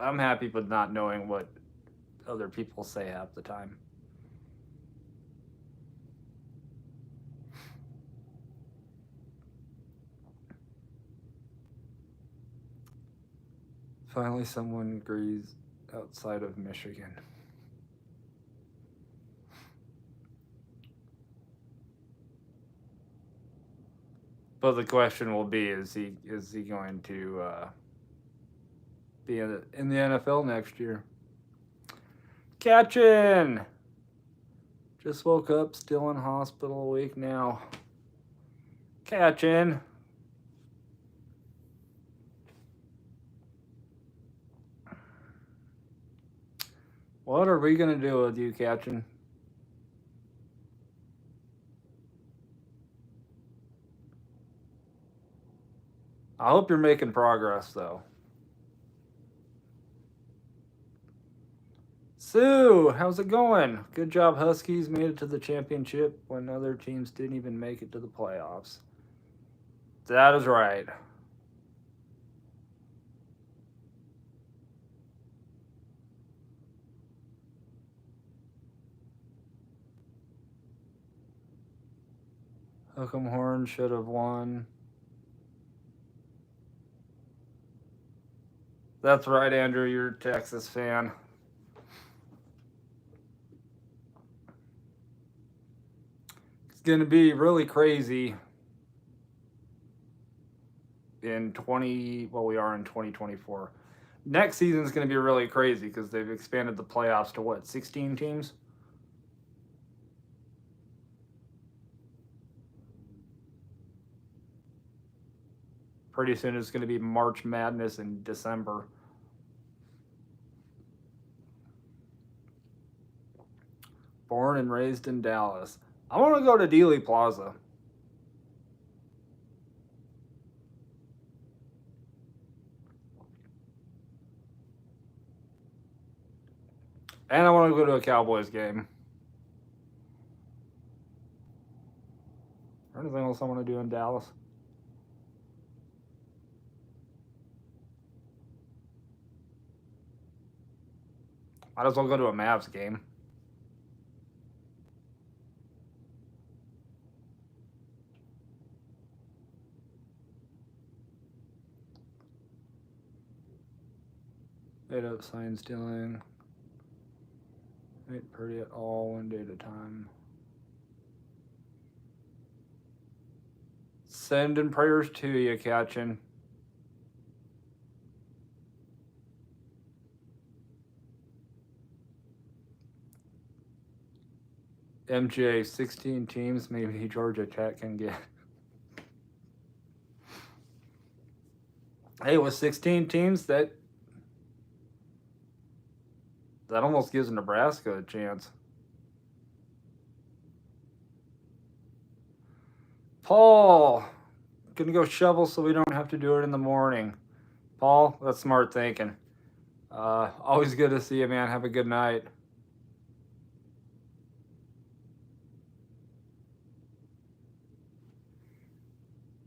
not knowing what other people say half the time. Finally, someone agrees outside of Michigan. But the question will be: is he going to be in the NFL next year? Catching. Just woke up, still in hospital a week now. Catching. What are we gonna do with you, Catching? I hope you're making progress, though. Sue, how's it going? Good job, Huskies. Made it to the championship when other teams didn't even make it to the playoffs. That is right. Hook'em Horn should have won. That's right, Andrew. You're a Texas fan. It's going to be really crazy in 20. Well, we are in 2024. Next season is going to be really crazy because they've expanded the playoffs to what, 16 teams? Pretty soon it's going to be March Madness in December. Born and raised in Dallas. I want to go to Dealey Plaza. And I want to go to a Cowboys game. Or anything else I want to do in Dallas? Might as well go to a Mavs game. Made up sign stealing. Ain't pretty at all, one day at a time. Sending prayers to you, Catchin. MJ, 16 teams, maybe Georgia Tech can get. Hey, with 16 teams, that almost gives Nebraska a chance. Paul, gonna go shovel so we don't have to do it in the morning. Paul, that's smart thinking. Always good to see you, man. Have a good night.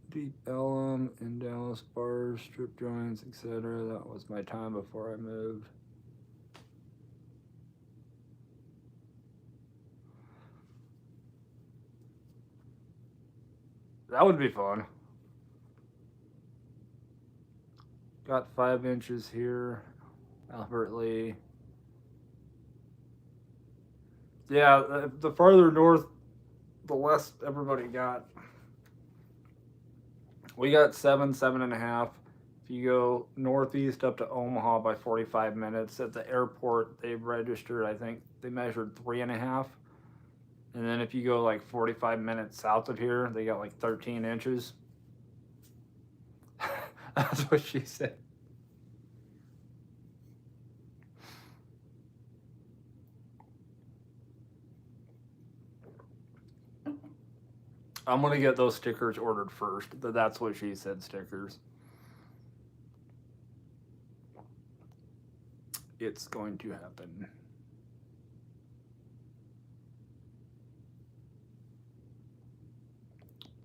Deep Ellum in Dallas bars, strip joints, etc. That was my time before I moved. That would be fun. Got 5 inches here. Albert Lee. Yeah, the farther north, the less everybody got. We got 7, 7.5. If you go northeast up to Omaha by 45 minutes, at the airport, they registered, I think they measured 3.5. And then if you go like 45 minutes south of here, they got like 13 inches. That's what she said. I'm gonna get those stickers ordered first. That's what she said. Stickers. It's going to happen.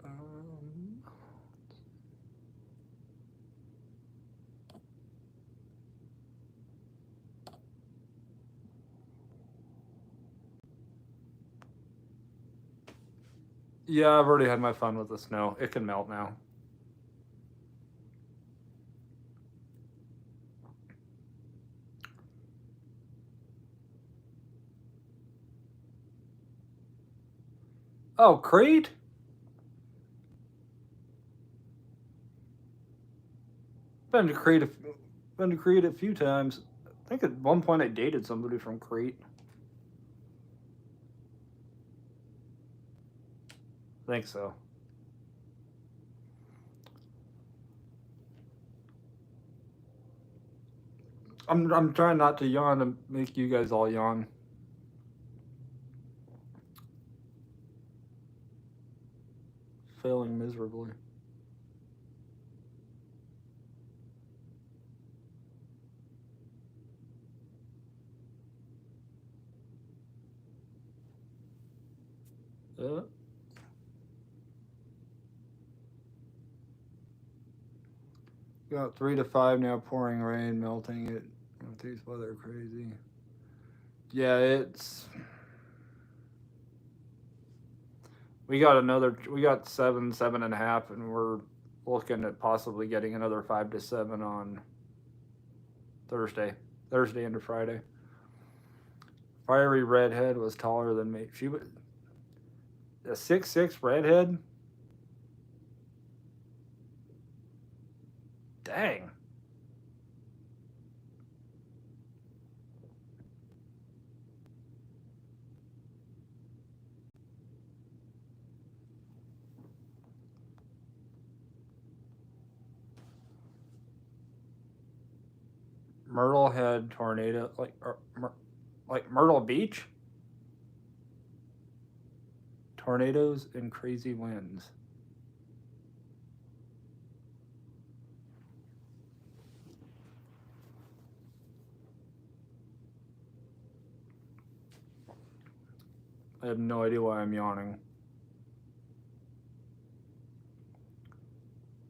Um, yeah, I've already had my fun with the snow. It can melt now. Oh, Crete? Been to Crete. Been to Crete a few times. I think at one point I dated somebody from Crete. I think so. I'm trying not to yawn to make you guys all yawn. Failing miserably. Uh, got 3 to 5 now. Pouring rain, melting it. Northeast weather crazy. Yeah, it's. We got another. We got 7, 7.5, and we're looking at possibly getting another 5 to 7 on Thursday. Thursday into Friday. Fiery redhead was taller than me. She was a 6'6" redhead. Dang. Myrtle had tornado like Myrtle Beach. Tornadoes and crazy winds. I have no idea why I'm yawning.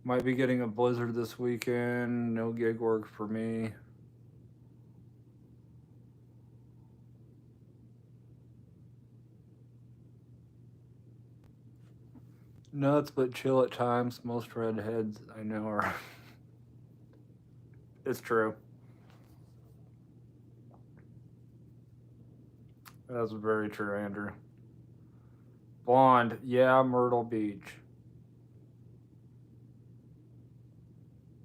Might be getting a blizzard this weekend. No gig work for me. Nuts but chill at times. Most redheads I know are. It's true. That's very true, Andrew. Blonde, yeah, Myrtle Beach.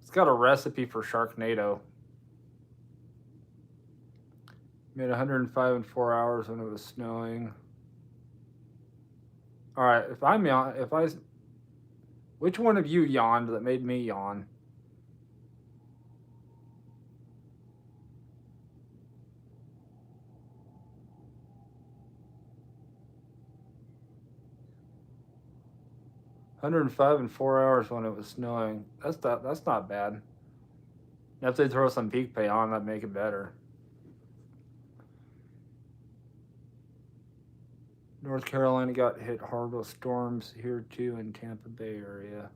It's got a recipe for Sharknado. Made 105 in 4 hours when it was snowing. All right, which one of you yawned that made me yawn? $105 in 4 hours when it was snowing. That's not bad. If they throw some peak pay on, that'd make it better. North Carolina got hit hard with storms here too in Tampa Bay area.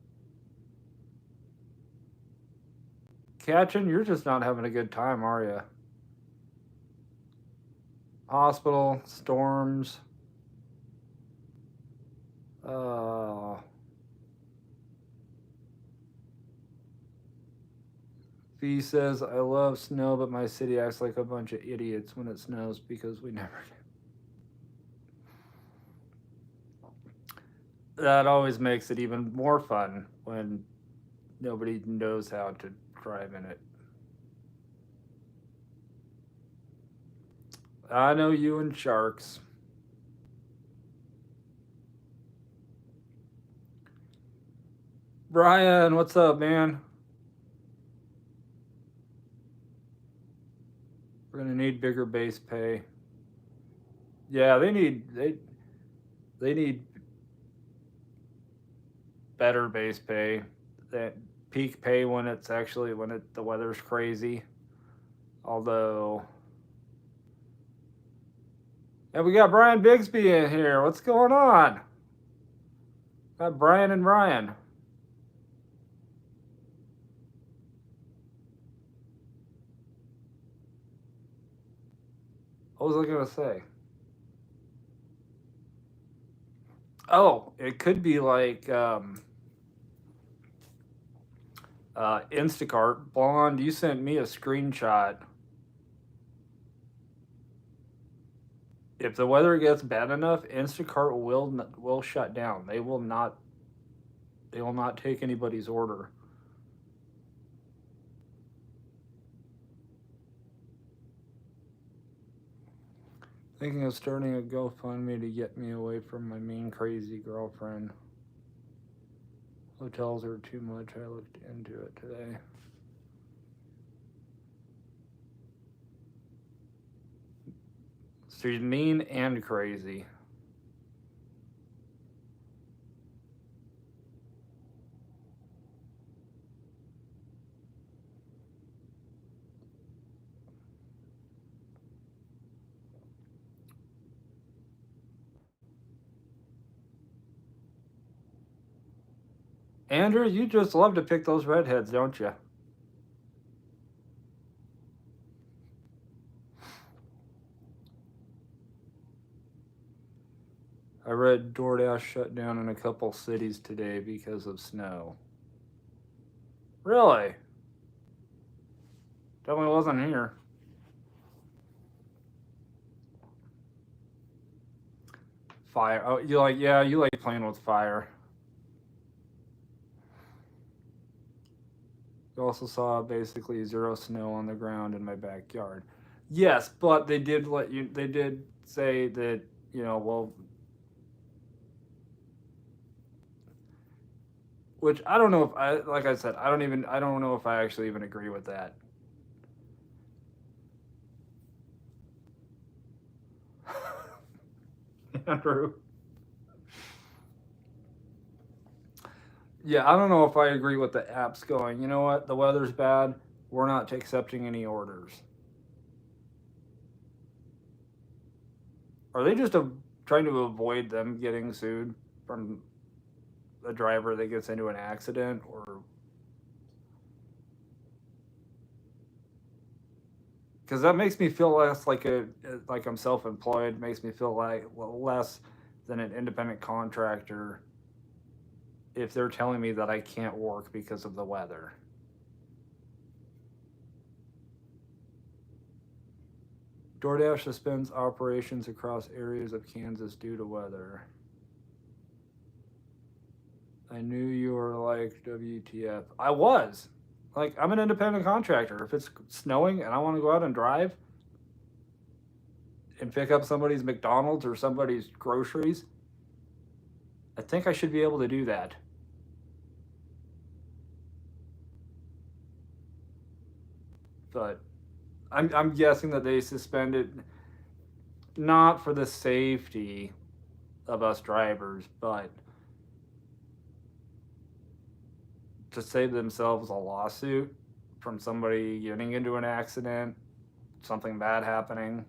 Catchin, you're just not having a good time, are you? Hospital, storms. Uh, Fee says, I love snow, but my city acts like a bunch of idiots when it snows because we never. That always makes it even more fun when nobody knows how to drive in it. I know you and sharks. Brian, what's up, man? We're gonna need bigger base pay. Yeah, they need better base pay. That peak pay when it's actually when the weather's crazy. Although, and we got Brian Bigsby in here. What's going on? Got Brian and Ryan. What was I gonna say? Oh, it could be like Instacart. Blonde, you sent me a screenshot. If the weather gets bad enough, Instacart will shut down. They will not. They will not take anybody's order. Thinking of starting a GoFundMe to get me away from my mean, crazy girlfriend. Hotels are too much. I looked into it today. She's mean and crazy. Andrew, you just love to pick those redheads, don't you? I read DoorDash shut down in a couple cities today because of snow. Really? Definitely wasn't here. Fire. Oh, you like? Yeah, you like playing with fire. You also saw basically zero snow on the ground in my backyard. Yes, but they did let you. They did say that well, which I don't know if I like I said I don't know if I actually even agree with that. Andrew. Yeah, I don't know if I agree with the apps going, you know what, the weather's bad, we're not accepting any orders. Are they just trying to avoid them getting sued from a driver that gets into an accident? Or because that makes me feel less like I'm self-employed, makes me feel like less than an independent contractor if they're telling me that I can't work because of the weather. DoorDash suspends operations across areas of Kansas due to weather. I knew you were like WTF. I was. Like, I'm an independent contractor. If it's snowing and I want to go out and drive and pick up somebody's McDonald's or somebody's groceries, I think I should be able to do that. But I'm guessing that they suspended not for the safety of us drivers, but to save themselves a lawsuit from somebody getting into an accident, something bad happening.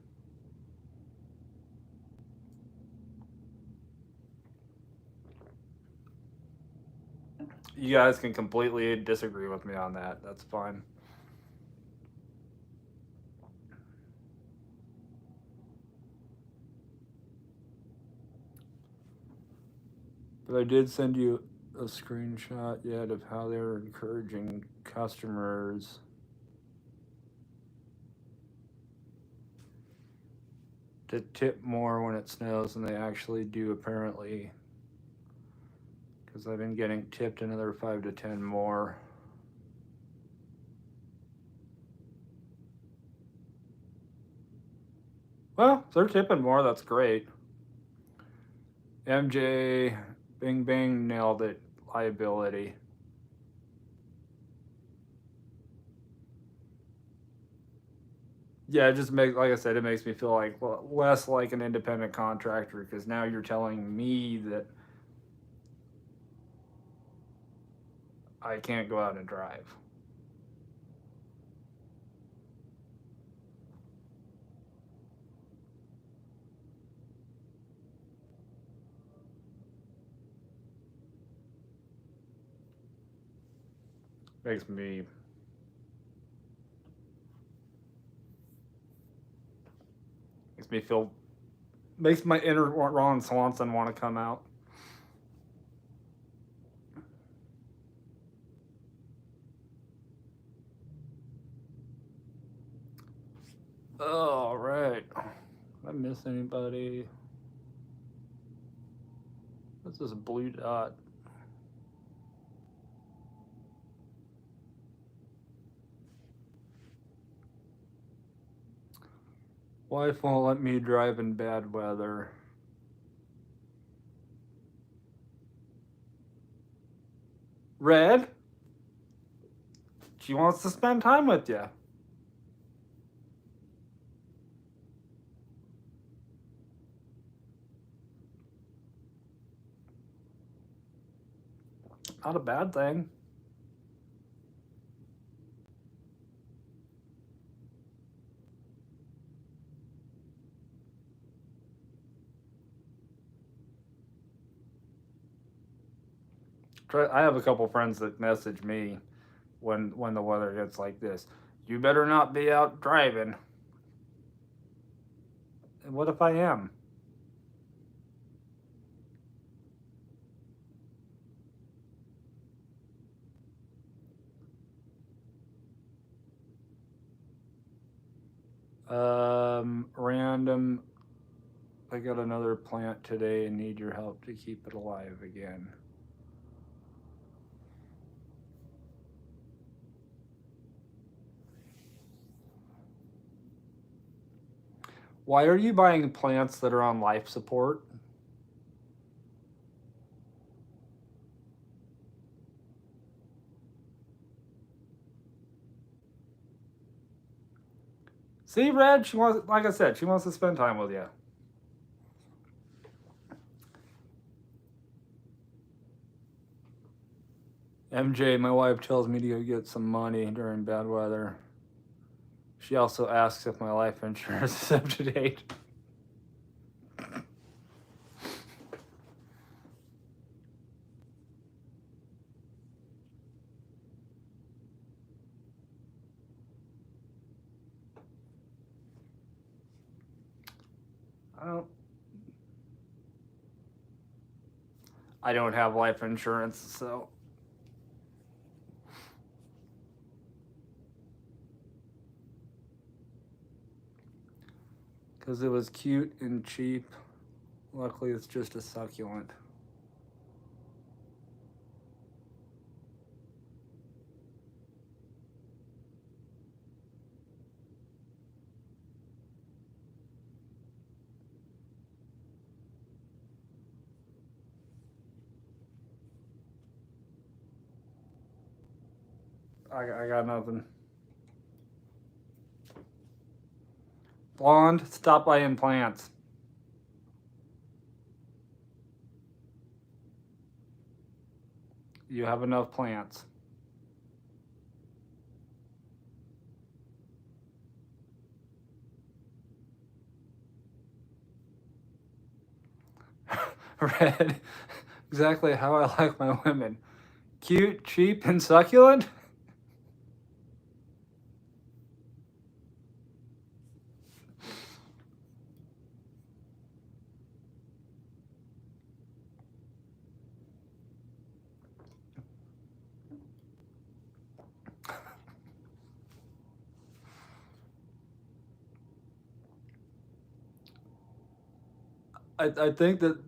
You guys can completely disagree with me on that. That's fine. But I did send you a screenshot yet of how they're encouraging customers to tip more when it snows than they actually do, apparently. Because I've been getting tipped another 5 to 10 more. Well, if they're tipping more, that's great. MJ, Bing Bang nailed it. Liability. Yeah, it just makes, like I said, it makes me feel like, well, less like an independent contractor, because now you're telling me that I can't go out and drive. Makes me makes me feel makes my inner Ron Swanson want to come out. Oh, right. Did I miss anybody? What's this blue dot? Wife won't let me drive in bad weather. Red, she wants to spend time with you. Not a bad thing. I have a couple friends that message me when the weather gets like this. You better not be out driving. And what if I am? Random. I got another plant today and need your help to keep it alive again. Why are you buying plants that are on life support? See, Red, she wants, like I said, she wants to spend time with you. MJ, my wife tells me to go get some money during bad weather. She also asks if my life insurance is up to date. I don't have life insurance, so because it was cute and cheap. Luckily, it's just a succulent. I got nothing. Blonde, stop buying plants. You have enough plants. Red, exactly how I like my women. Cute, cheap, and succulent? I think that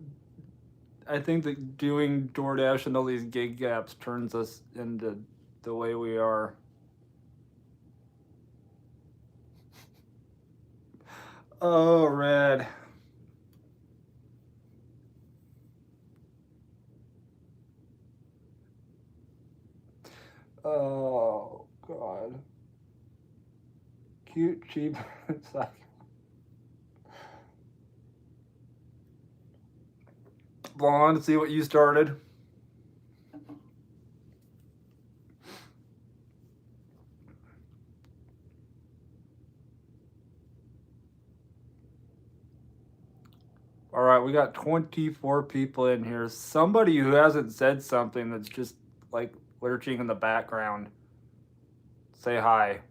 doing DoorDash and all these gig gaps turns us into the way we are. Oh, Red. Oh, God. cute, cheap. It's like, blonde, see what you started. All right, we got 24 people in here. Somebody who hasn't said something that's just like lurching in the background. Say hi.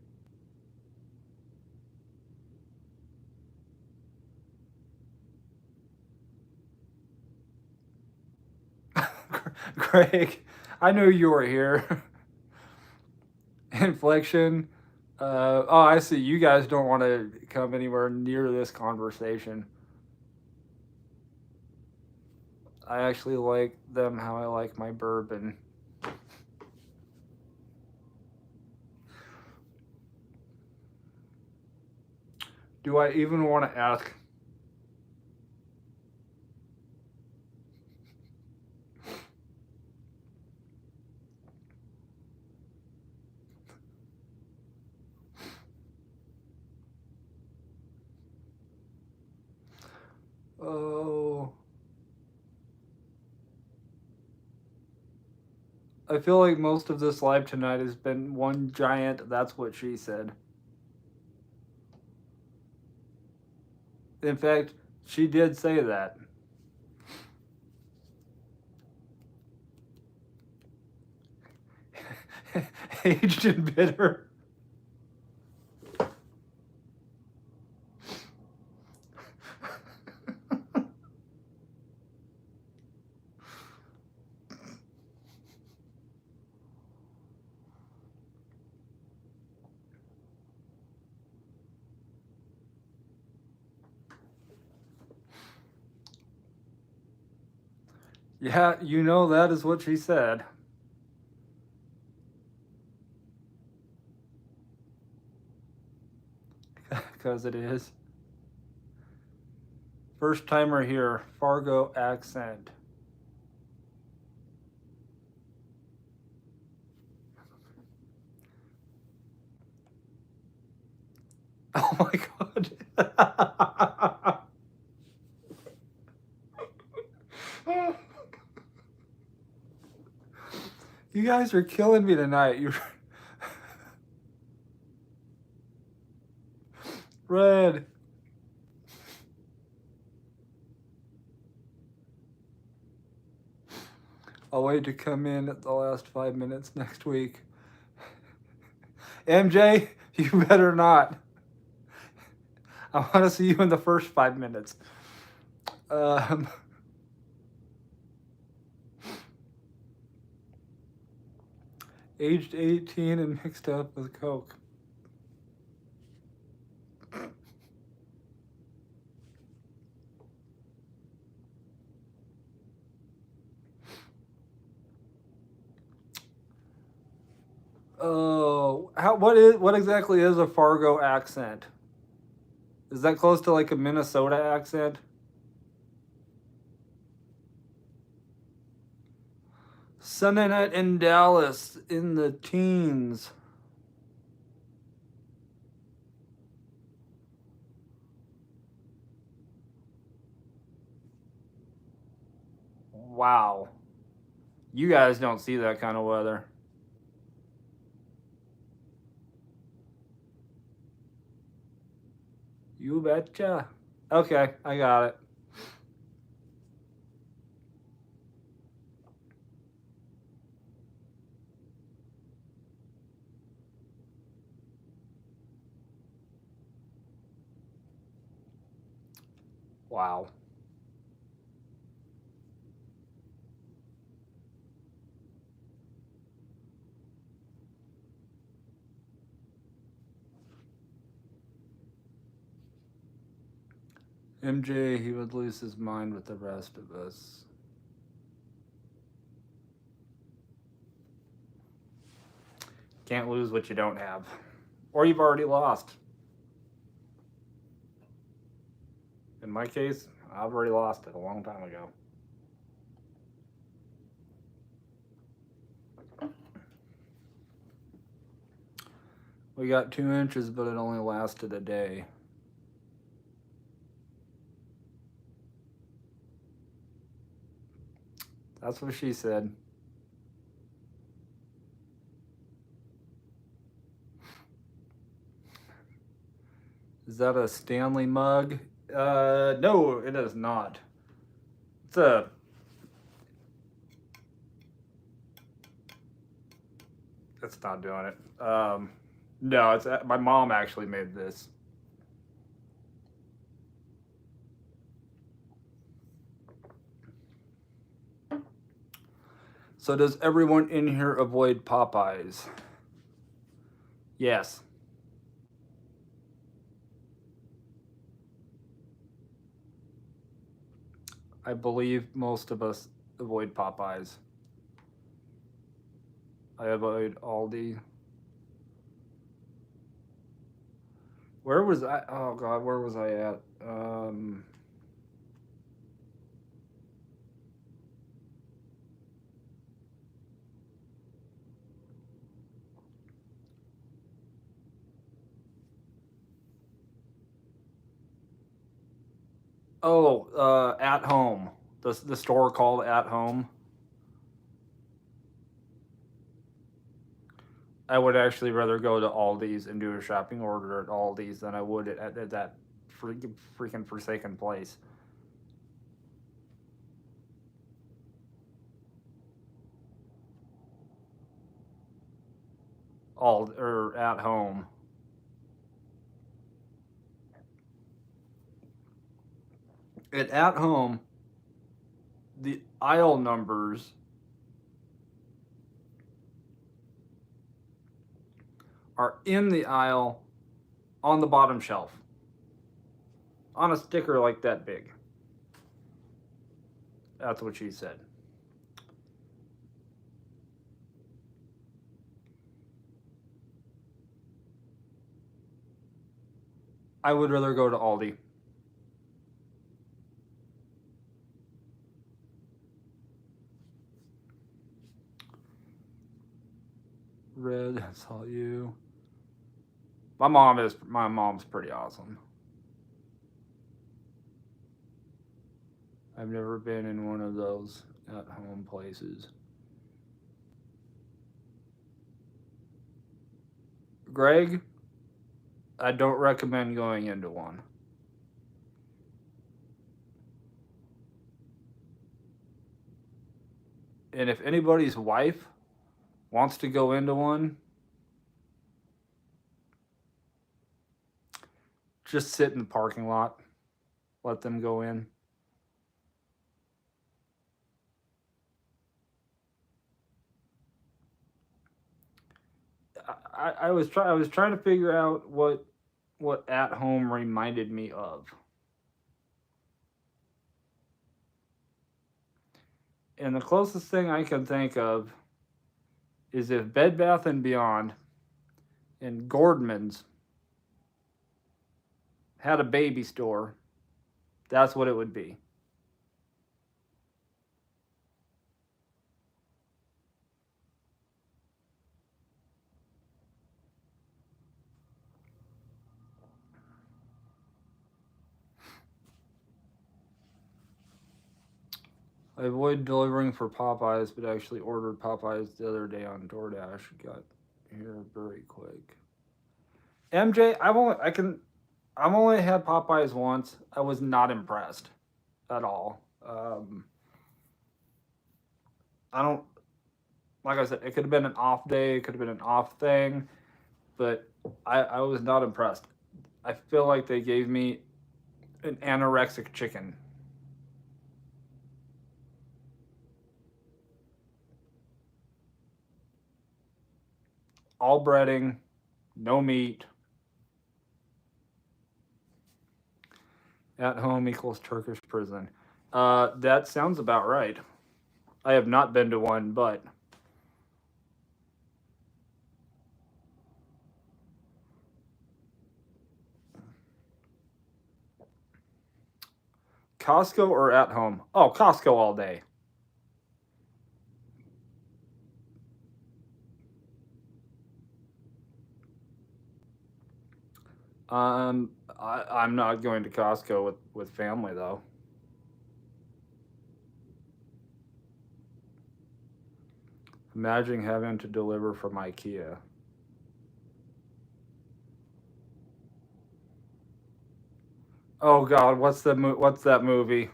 Greg, I knew you were here. Inflection. Oh, I see. You guys don't want to come anywhere near this conversation. I actually like them how I like my bourbon. Do I even want to ask? Oh. I feel like most of this live tonight has been one giant "that's what she said." In fact, she did say that. Aged and bitter. Yeah, you know that is what she said. Because it is. First timer here, Fargo accent. Oh my god. You guys are killing me tonight. You're Red. I'll wait to come in at the last 5 minutes next week. MJ, you better not. I want to see you in the first 5 minutes. Aged 18 and mixed up with Coke. Oh, what exactly is a Fargo accent? Is that close to like a Minnesota accent? Sunday night in Dallas in the teens. Wow. You guys don't see that kind of weather. You betcha. Okay, I got it. Wow. MJ, he would lose his mind with the rest of us. Can't lose what you don't have. Or you've already lost. In my case, I've already lost it a long time ago. We got 2 inches, but it only lasted a day. That's what she said. Is that a Stanley mug? No, it is not. It's a. It's not doing it. No, it's my mom actually made this. So does everyone in here avoid Popeyes? Yes. I believe most of us avoid Popeyes. I avoid Aldi. Where was I? Oh God, where was I at? At Home. The store called At Home. I would actually rather go to Aldi's and do a shopping order at Aldi's than I would at that freaking forsaken place. Or At Home. At Home, the aisle numbers are in the aisle on the bottom shelf on a sticker like that big. That's what she said. I would rather go to Aldi. Red, that's all you. My mom's pretty awesome. I've never been in one of those at home places. Greg, I don't recommend going into one. And if anybody's wife wants to go into one, just sit in the parking lot. Let them go in. I was trying to figure out what At Home reminded me of. And the closest thing I can think of is if Bed Bath and Beyond and Gordman's had a baby store, that's what it would be. I avoid delivering for Popeyes, but actually ordered Popeyes the other day on DoorDash. Got here very quick. MJ, I've only had Popeyes once. I was not impressed at all. I don't like I said, it could have been an off day, it could have been an off thing, but I was not impressed. I feel like they gave me an anorexic chicken. All breading, no meat. At home equals Turkish prison. That sounds about right. I have not been to one, but Costco or At Home? Oh, Costco all day. I'm not going to Costco with family though. Imagine having to deliver from IKEA. Oh God, what's that movie?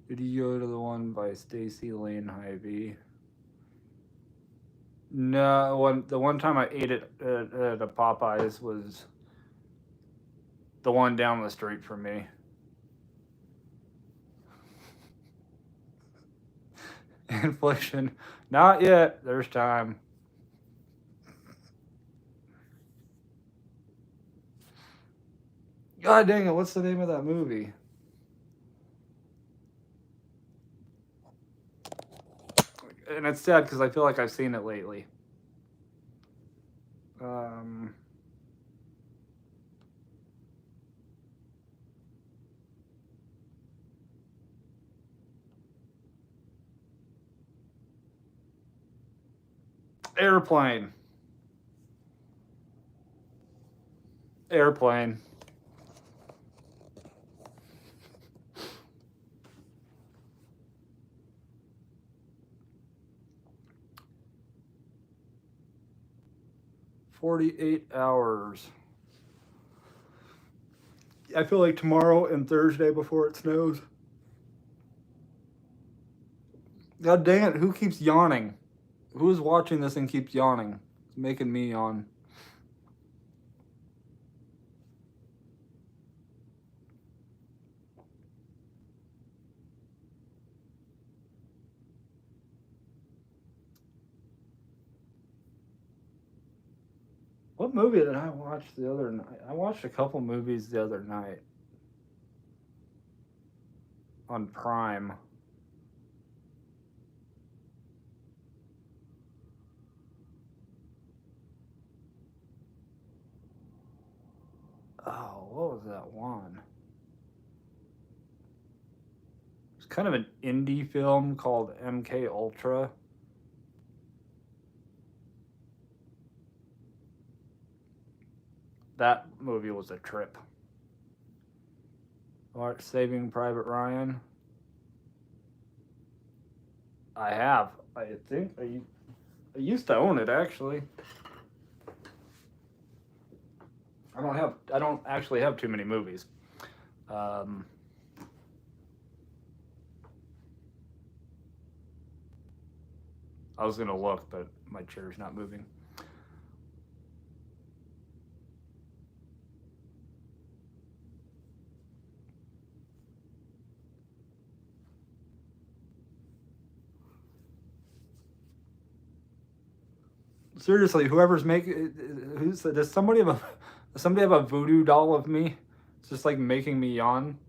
Did you go to the one by Stacy Lane Hyvee? No, the one time I ate it at a Popeyes was the one down the street from me. Inflation, not yet. There's time. God dang it! What's the name of that movie? And it's sad because I feel like I've seen it lately. Um, Airplane. Airplane. $48. I feel like tomorrow and Thursday before it snows. God dang it! Who keeps yawning? Who's watching this and keeps yawning? It's making me yawn. What movie did I watch the other night? I watched a couple movies the other night on Prime. Oh, what was that one? It's kind of an indie film called MK Ultra. That movie was a trip. Watch Saving Private Ryan. I have. I think I used to own it actually. I don't actually have too many movies. Um, I was gonna look, but my chair's not moving. Seriously, whoever's making, does somebody have a voodoo doll of me? It's just like making me yawn.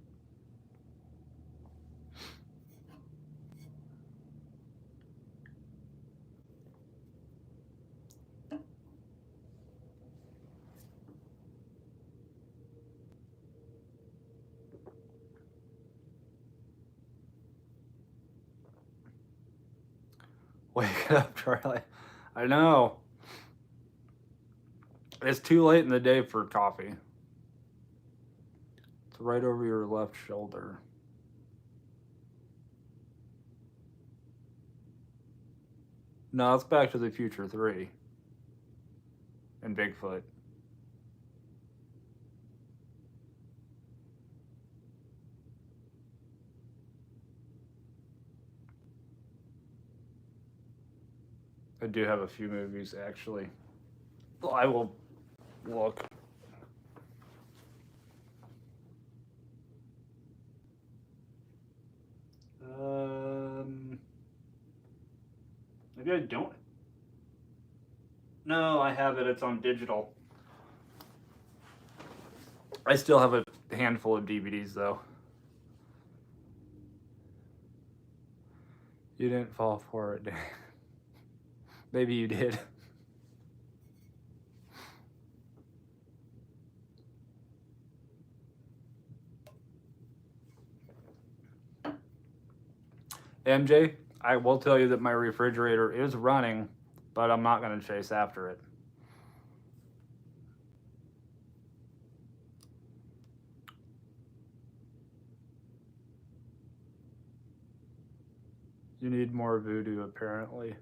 Wake up, Charlie. I know. It's too late in the day for coffee. It's right over your left shoulder. No, it's Back to the Future 3 and Bigfoot. I do have a few movies actually. Well, I will look. Maybe I don't. No, I have it. It's on digital. I still have a handful of DVDs though. You didn't fall for it. Maybe you did. MJ, I will tell you that my refrigerator is running, but I'm not going to chase after it. You need more voodoo, apparently.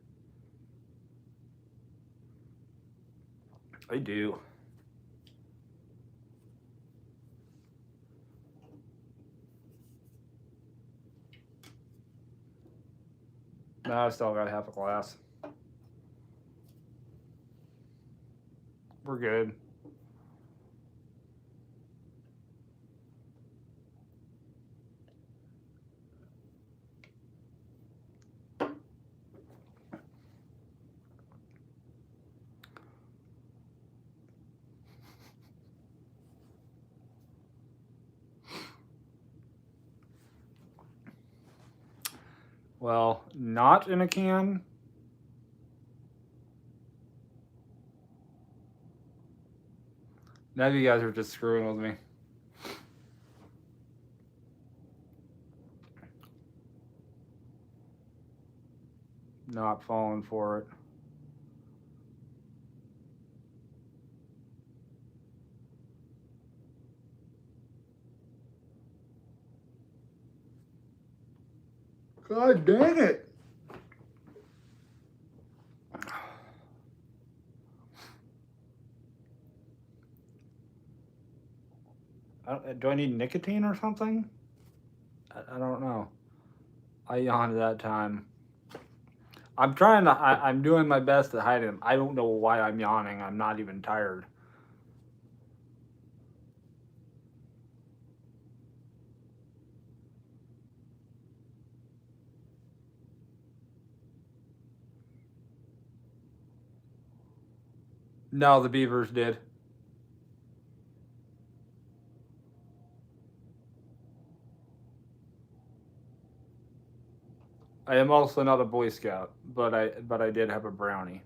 I do. No, I still got half a glass. We're good. Well, not in a can. Now you guys are just screwing with me. Not falling for it. God dang it. Do I need nicotine or something? I don't know. I yawned that time. I'm trying to. I'm doing my best to hide them. I don't know why I'm yawning. I'm not even tired. No, the beavers did. I am also not a Boy Scout, but I did have a brownie.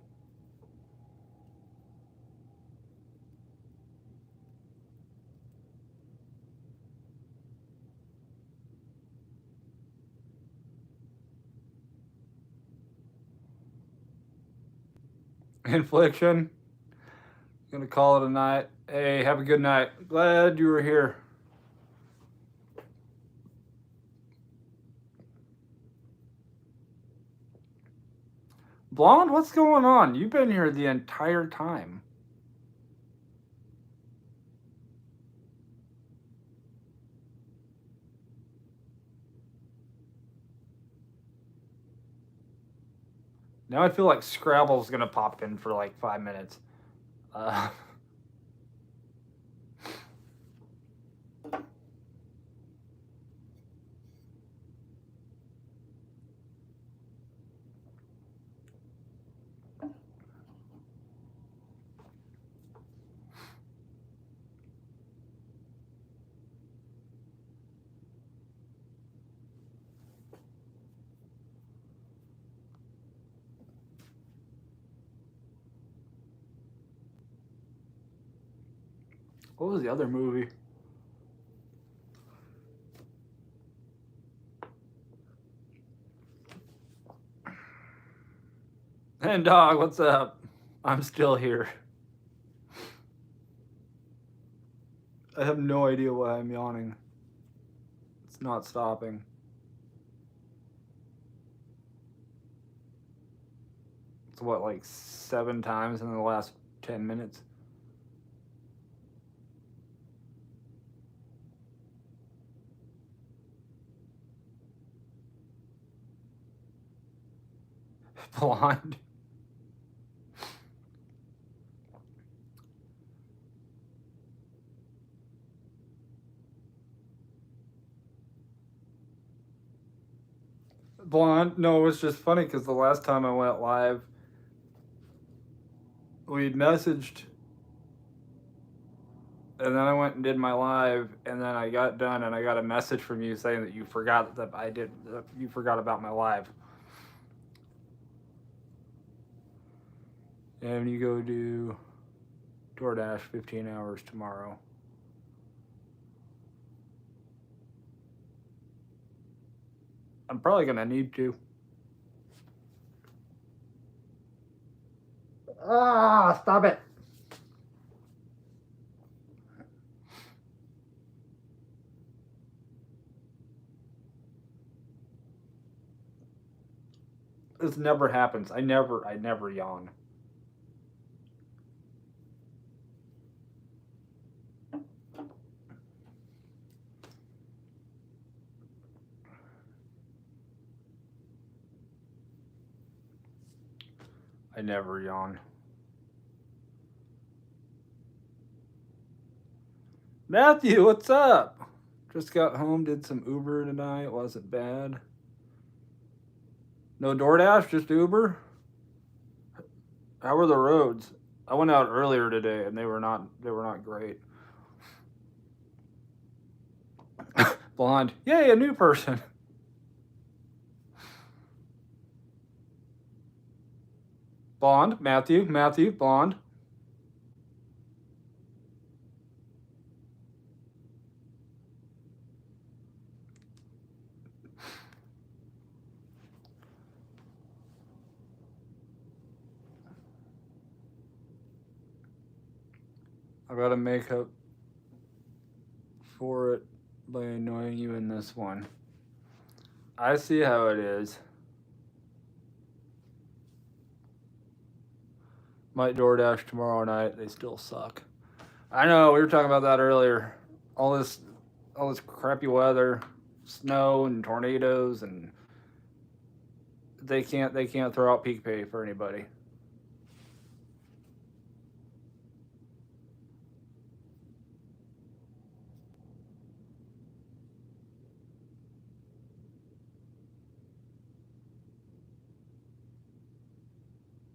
Infliction. Gonna call it a night. Hey, have a good night. Glad you were here. Blonde, what's going on? You've been here the entire time. Now I feel like Scrabble's gonna pop in for like 5 minutes. Uh, what was the other movie? Hey, dog, what's up? I'm still here. I have no idea why I'm yawning. It's not stopping. It's what, like 7 times in the last 10 minutes? Blonde. Blonde. No, it was just funny because the last time I went live, we messaged, and then I went and did my live, and then I got done, and I got a message from you saying that you forgot that you forgot about my live. And you go do DoorDash 15 hours tomorrow. I'm probably gonna need to. Ah, stop it. This never happens. I never yawn. I never yawn. Matthew, what's up? Just got home, did some Uber tonight. Wasn't bad. No DoorDash, just Uber. How were the roads? I went out earlier today and they were not great. Blonde. Yay, a new person. Blonde, Matthew, blonde. I gotta make up for it by annoying you in this one. I see how it is. Might DoorDash tomorrow night. They still suck. I know, we were talking about that earlier. All this crappy weather, snow and tornadoes, and they can't throw out peak pay for anybody.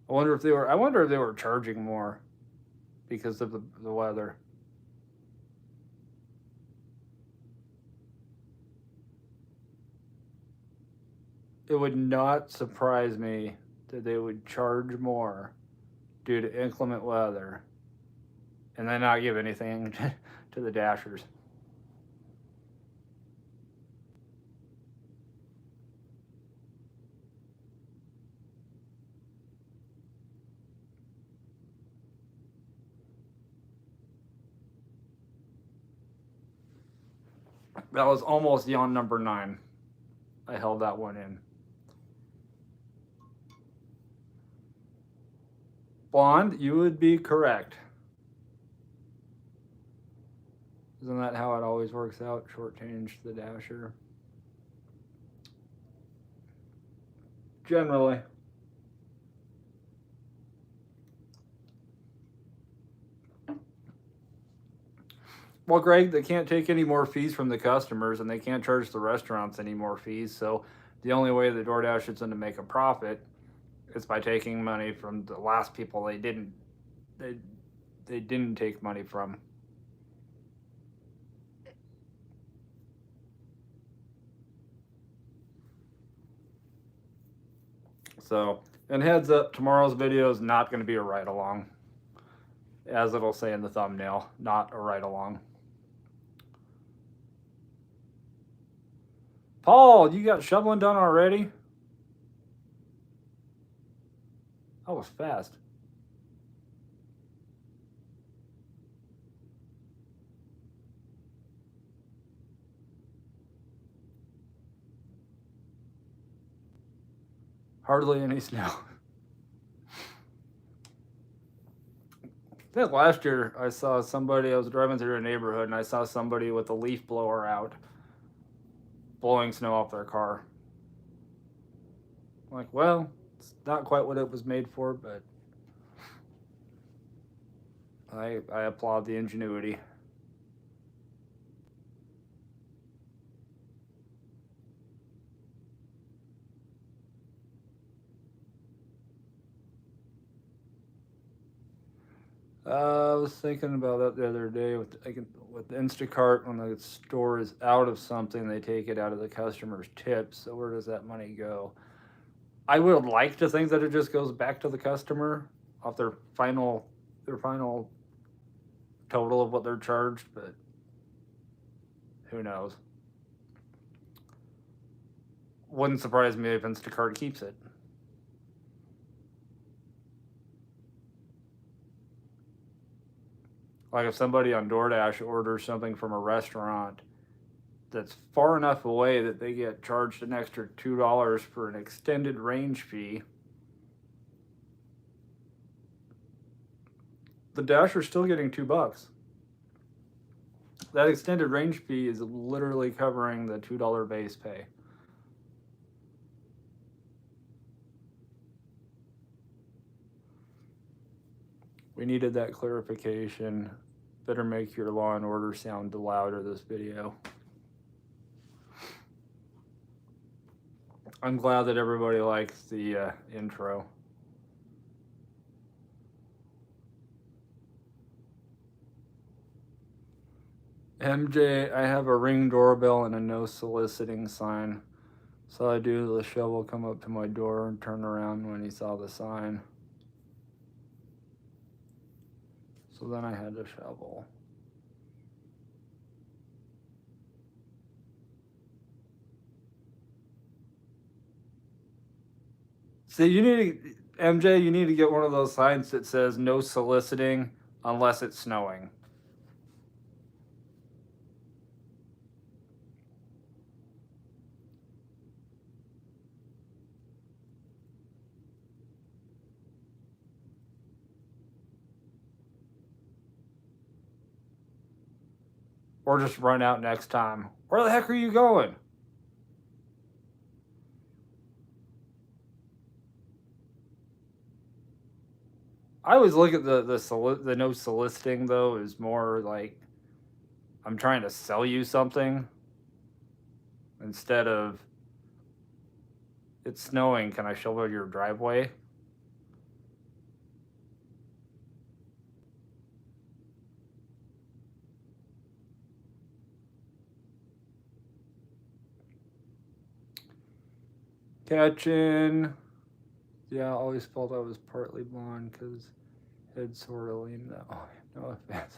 I wonder if they were charging more because of the weather. It would not surprise me that they would charge more due to inclement weather and then not give anything to the Dashers. That was almost yawn number 9. I held that one in. Blonde, you would be correct. Isn't that how it always works out? Shortchange the Dasher. Generally. Well, Greg, they can't take any more fees from the customers and they can't charge the restaurants any more fees. So the only way the DoorDash is going to make a profit is by taking money from the last people they didn't take money from. So, and heads up, tomorrow's video is not going to be a ride along. As it'll say in the thumbnail, not a ride along. Paul, you got shoveling done already? That was fast. Hardly any snow. I think last year I saw somebody, I was driving through a neighborhood and I saw somebody with a leaf blower out blowing snow off their car. I'm like, well, it's not quite what it was made for, but I applaud the ingenuity. I was thinking about that the other day with Instacart. When the store is out of something, they take it out of the customer's tips. So where does that money go? I would like to think that it just goes back to the customer off their final total of what they're charged, but who knows? Wouldn't surprise me if Instacart keeps it. Like if somebody on DoorDash orders something from a restaurant that's far enough away that they get charged an extra $2 for an extended range fee, the Dasher's still getting $2. That extended range fee is literally covering the $2 base pay. We needed that clarification. Better make your Law and Order sound louder this video. I'm glad that everybody likes the intro. MJ, I have a Ring doorbell and a no soliciting sign. So I do the shovel come up to my door and turn around when he saw the sign. So then I had to shovel. See, you need to, MJ, you need to get one of those signs that says no soliciting unless it's snowing. Or just run out next time. Where the heck are you going? I always look at the no soliciting though as more like I'm trying to sell you something instead of it's snowing. Can I shovel your driveway? Catching. Yeah, I always felt I was partly blonde because head sort of leaned that way. No offense.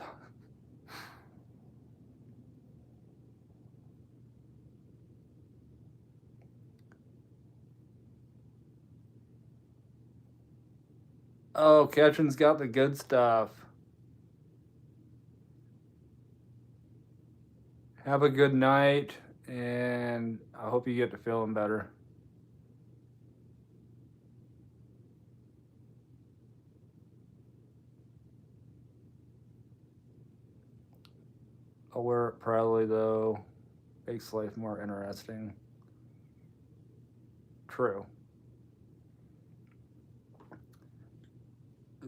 Oh, Ketchin's got the good stuff. Have a good night, and I hope you get to feeling better. I'll wear it proudly, though. Makes life more interesting. True.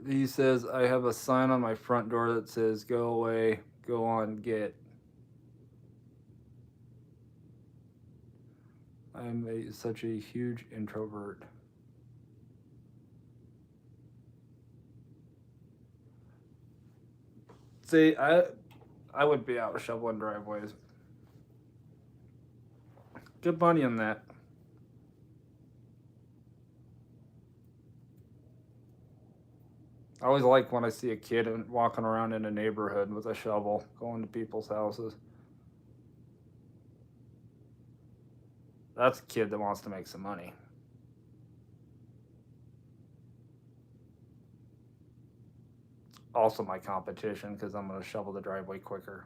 He says, I have a sign on my front door that says, go away, go on, get. I'm such a huge introvert. See, I would be out shoveling driveways. Good money on that. I always like when I see a kid walking around in a neighborhood with a shovel, going to people's houses. That's a kid that wants to make some money. Also my competition because I'm going to shovel the driveway quicker.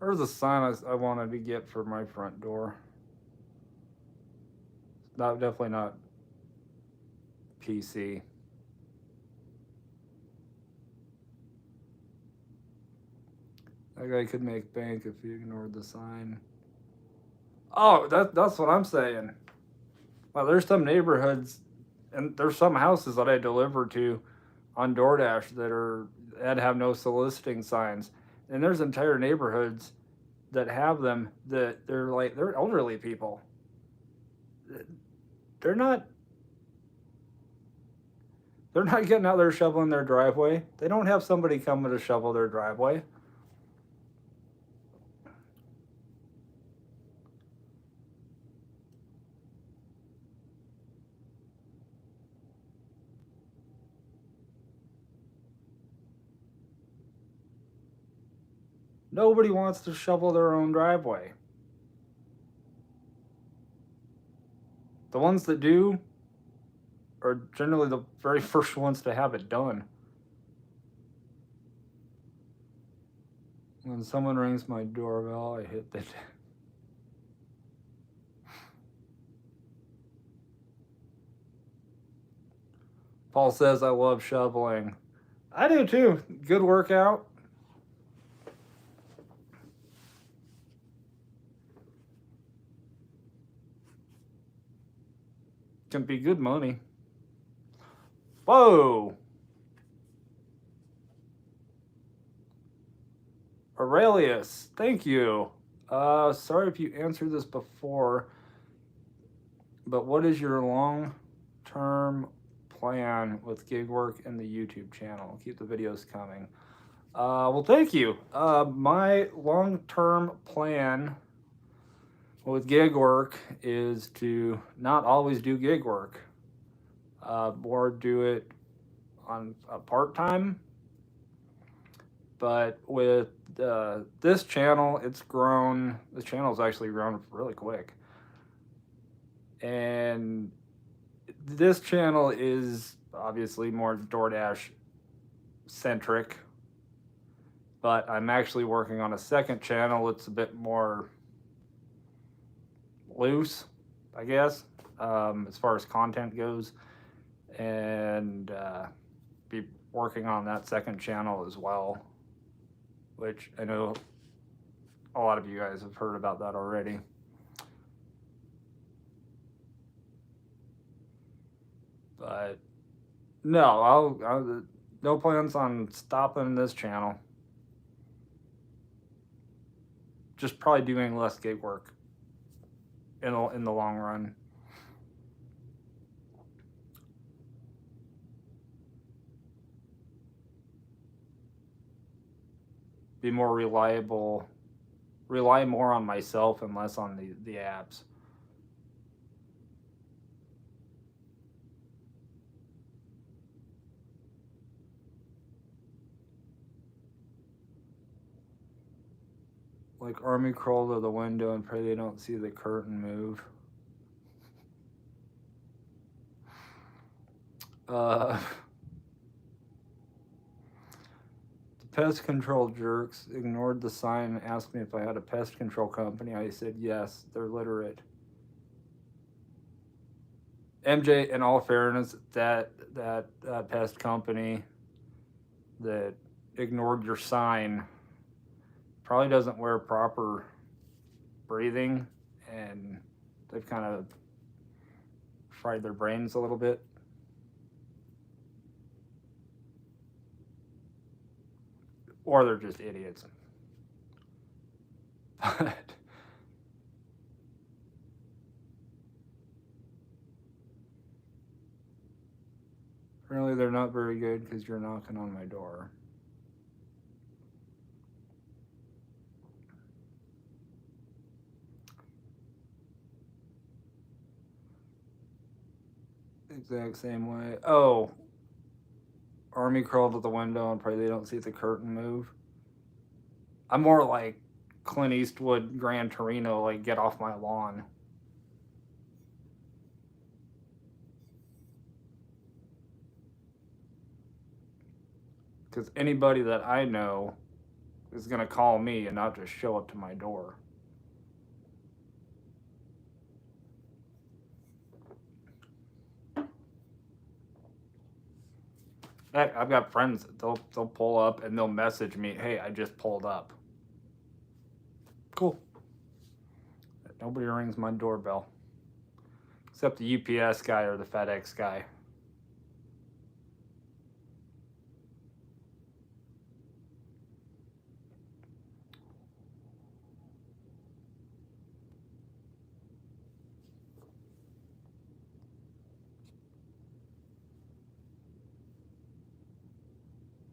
There's a sign I wanted to get for my front door. Definitely not PC. That guy could make bank if he ignored the sign. Oh, that's what I'm saying. Well, there's some neighborhoods and there's some houses that I deliver to on DoorDash that have no soliciting signs. And there's entire neighborhoods that have them that they're elderly people. They're not getting out there shoveling their driveway. They don't have somebody coming to shovel their driveway. Nobody wants to shovel their own driveway. The ones that do are generally the very first ones to have it done. When someone rings my doorbell, I hit the... Paul says I love shoveling. I do too. Good workout. Can be good money. Whoa. Aurelius, thank you. Sorry if you answered this before, but what is your long-term plan with gig work and the YouTube channel? Keep the videos coming. Well, thank you. My long-term plan with gig work is to not always do gig work, more do it on a part-time. But with this channel, it's grown. The channel's actually grown really quick. And this channel is obviously more DoorDash centric, but I'm actually working on a second channel. It's a bit more loose, I guess, as far as content goes, and be working on that second channel as well, which I know a lot of you guys have heard about that already. But no, I'll no plans on stopping this channel. Just probably doing less gig work in the long run. Be more reliable, rely more on myself and less on the apps. Like army crawl to the window and pray they don't see the curtain move. The pest control jerks ignored the sign and asked me if I had a pest control company. I said yes, they're literate. MJ, in all fairness, that pest company that ignored your sign probably doesn't wear proper breathing, and they've kind of fried their brains a little bit. Or they're just idiots. But really, they're not very good because you're knocking on my door. Exact same way. Oh, army crawled to the window and pray they don't see the curtain move. I'm more like Clint Eastwood, Gran Torino, like get off my lawn. Because anybody that I know is going to call me and not just show up to my door. Heck, I've got friends that they'll pull up and they'll message me, hey, I just pulled up. Cool. Nobody rings my doorbell. Except the UPS guy or the FedEx guy.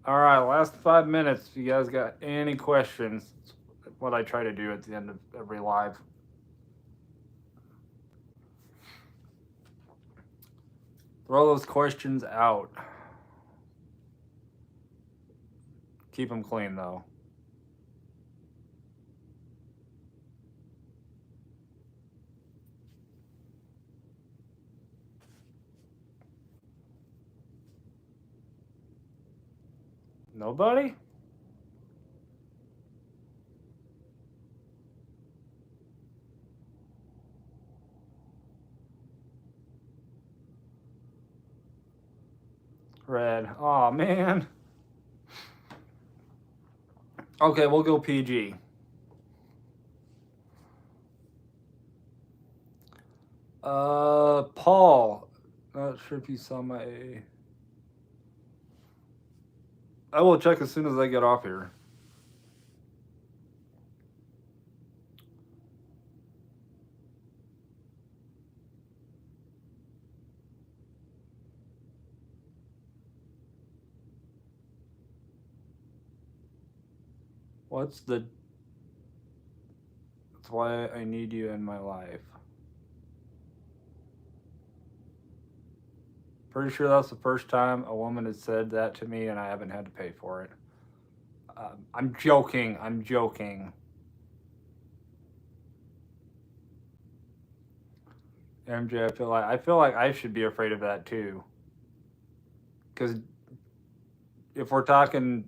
All right, last 5 minutes. If you guys got any questions, what I try to do at the end of every live. Throw those questions out. Keep them clean, though. Nobody? Red. Oh man. Okay, we'll go PG. Paul. Not sure if you saw my. I will check as soon as I get off here. What's the. That's why I need you in my life. Pretty sure that's the first time a woman has said that to me and I haven't had to pay for it. I'm joking. I'm joking. MJ, I feel like I should be afraid of that too. Because if we're talking,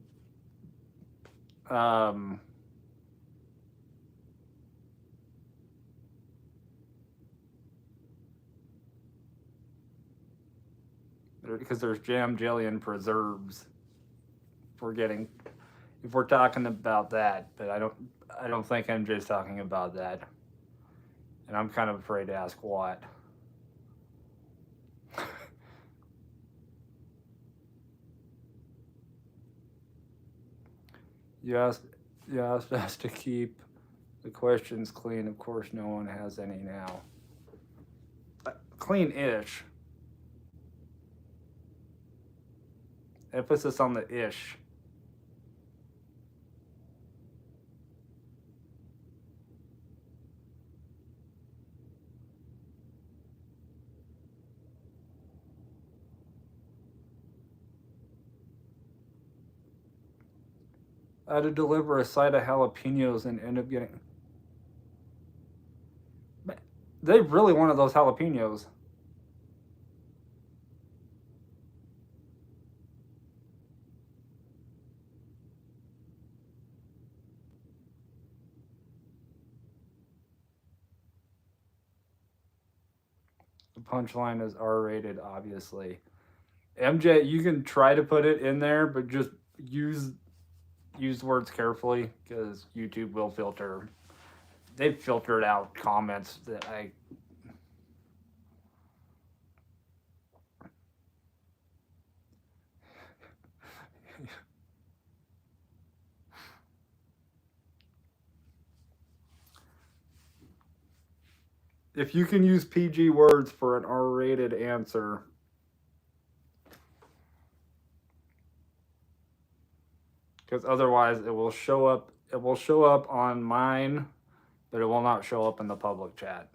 because there's jam, jelly, and preserves. If we're talking about that, but I don't think MJ's talking about that, and I'm kind of afraid to ask what. You asked us to keep the questions clean. Of course, no one has any now. Clean-ish. Emphasis on the ish. I had to deliver a side of jalapenos and end up getting. They really wanted those jalapenos. The punchline is R-rated, obviously. MJ, you can try to put it in there, but just use words carefully because YouTube will filter. They've filtered out comments that I. If you can use PG words for an R-rated answer, because otherwise it will show up. It will show up on mine, but it will not show up in the public chat.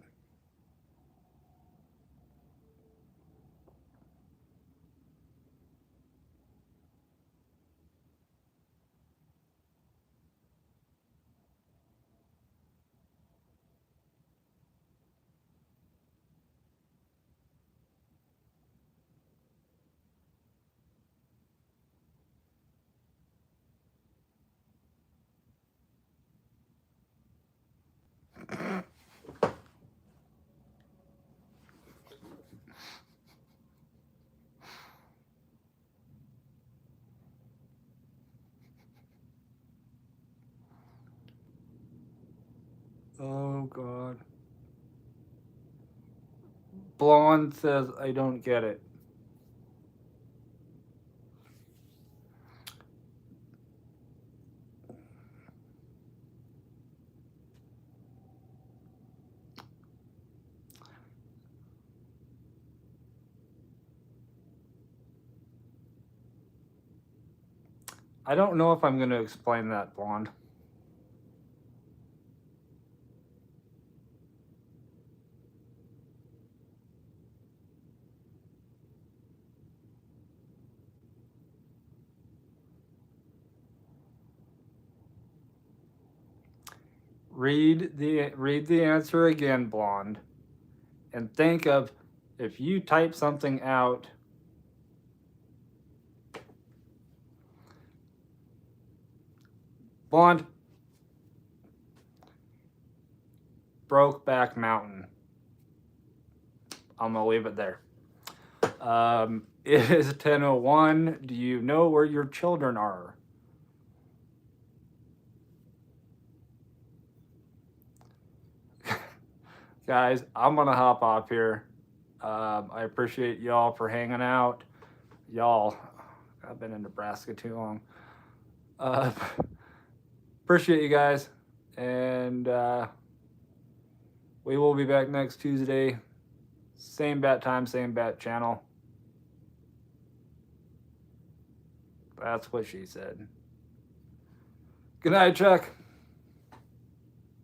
Oh God. Blonde says I don't get it. I don't know if I'm going to explain that, Blonde. Read the answer again, Blonde, and think of if you type something out. Blonde. Brokeback Mountain. I'm going to leave it there. It is 10:01. Do you know where your children are? Guys, I'm going to hop off here. I appreciate y'all for hanging out. Y'all, I've been in Nebraska too long. Appreciate you guys. And we will be back next Tuesday. Same bat time, same bat channel. That's what she said. Good night, Chuck.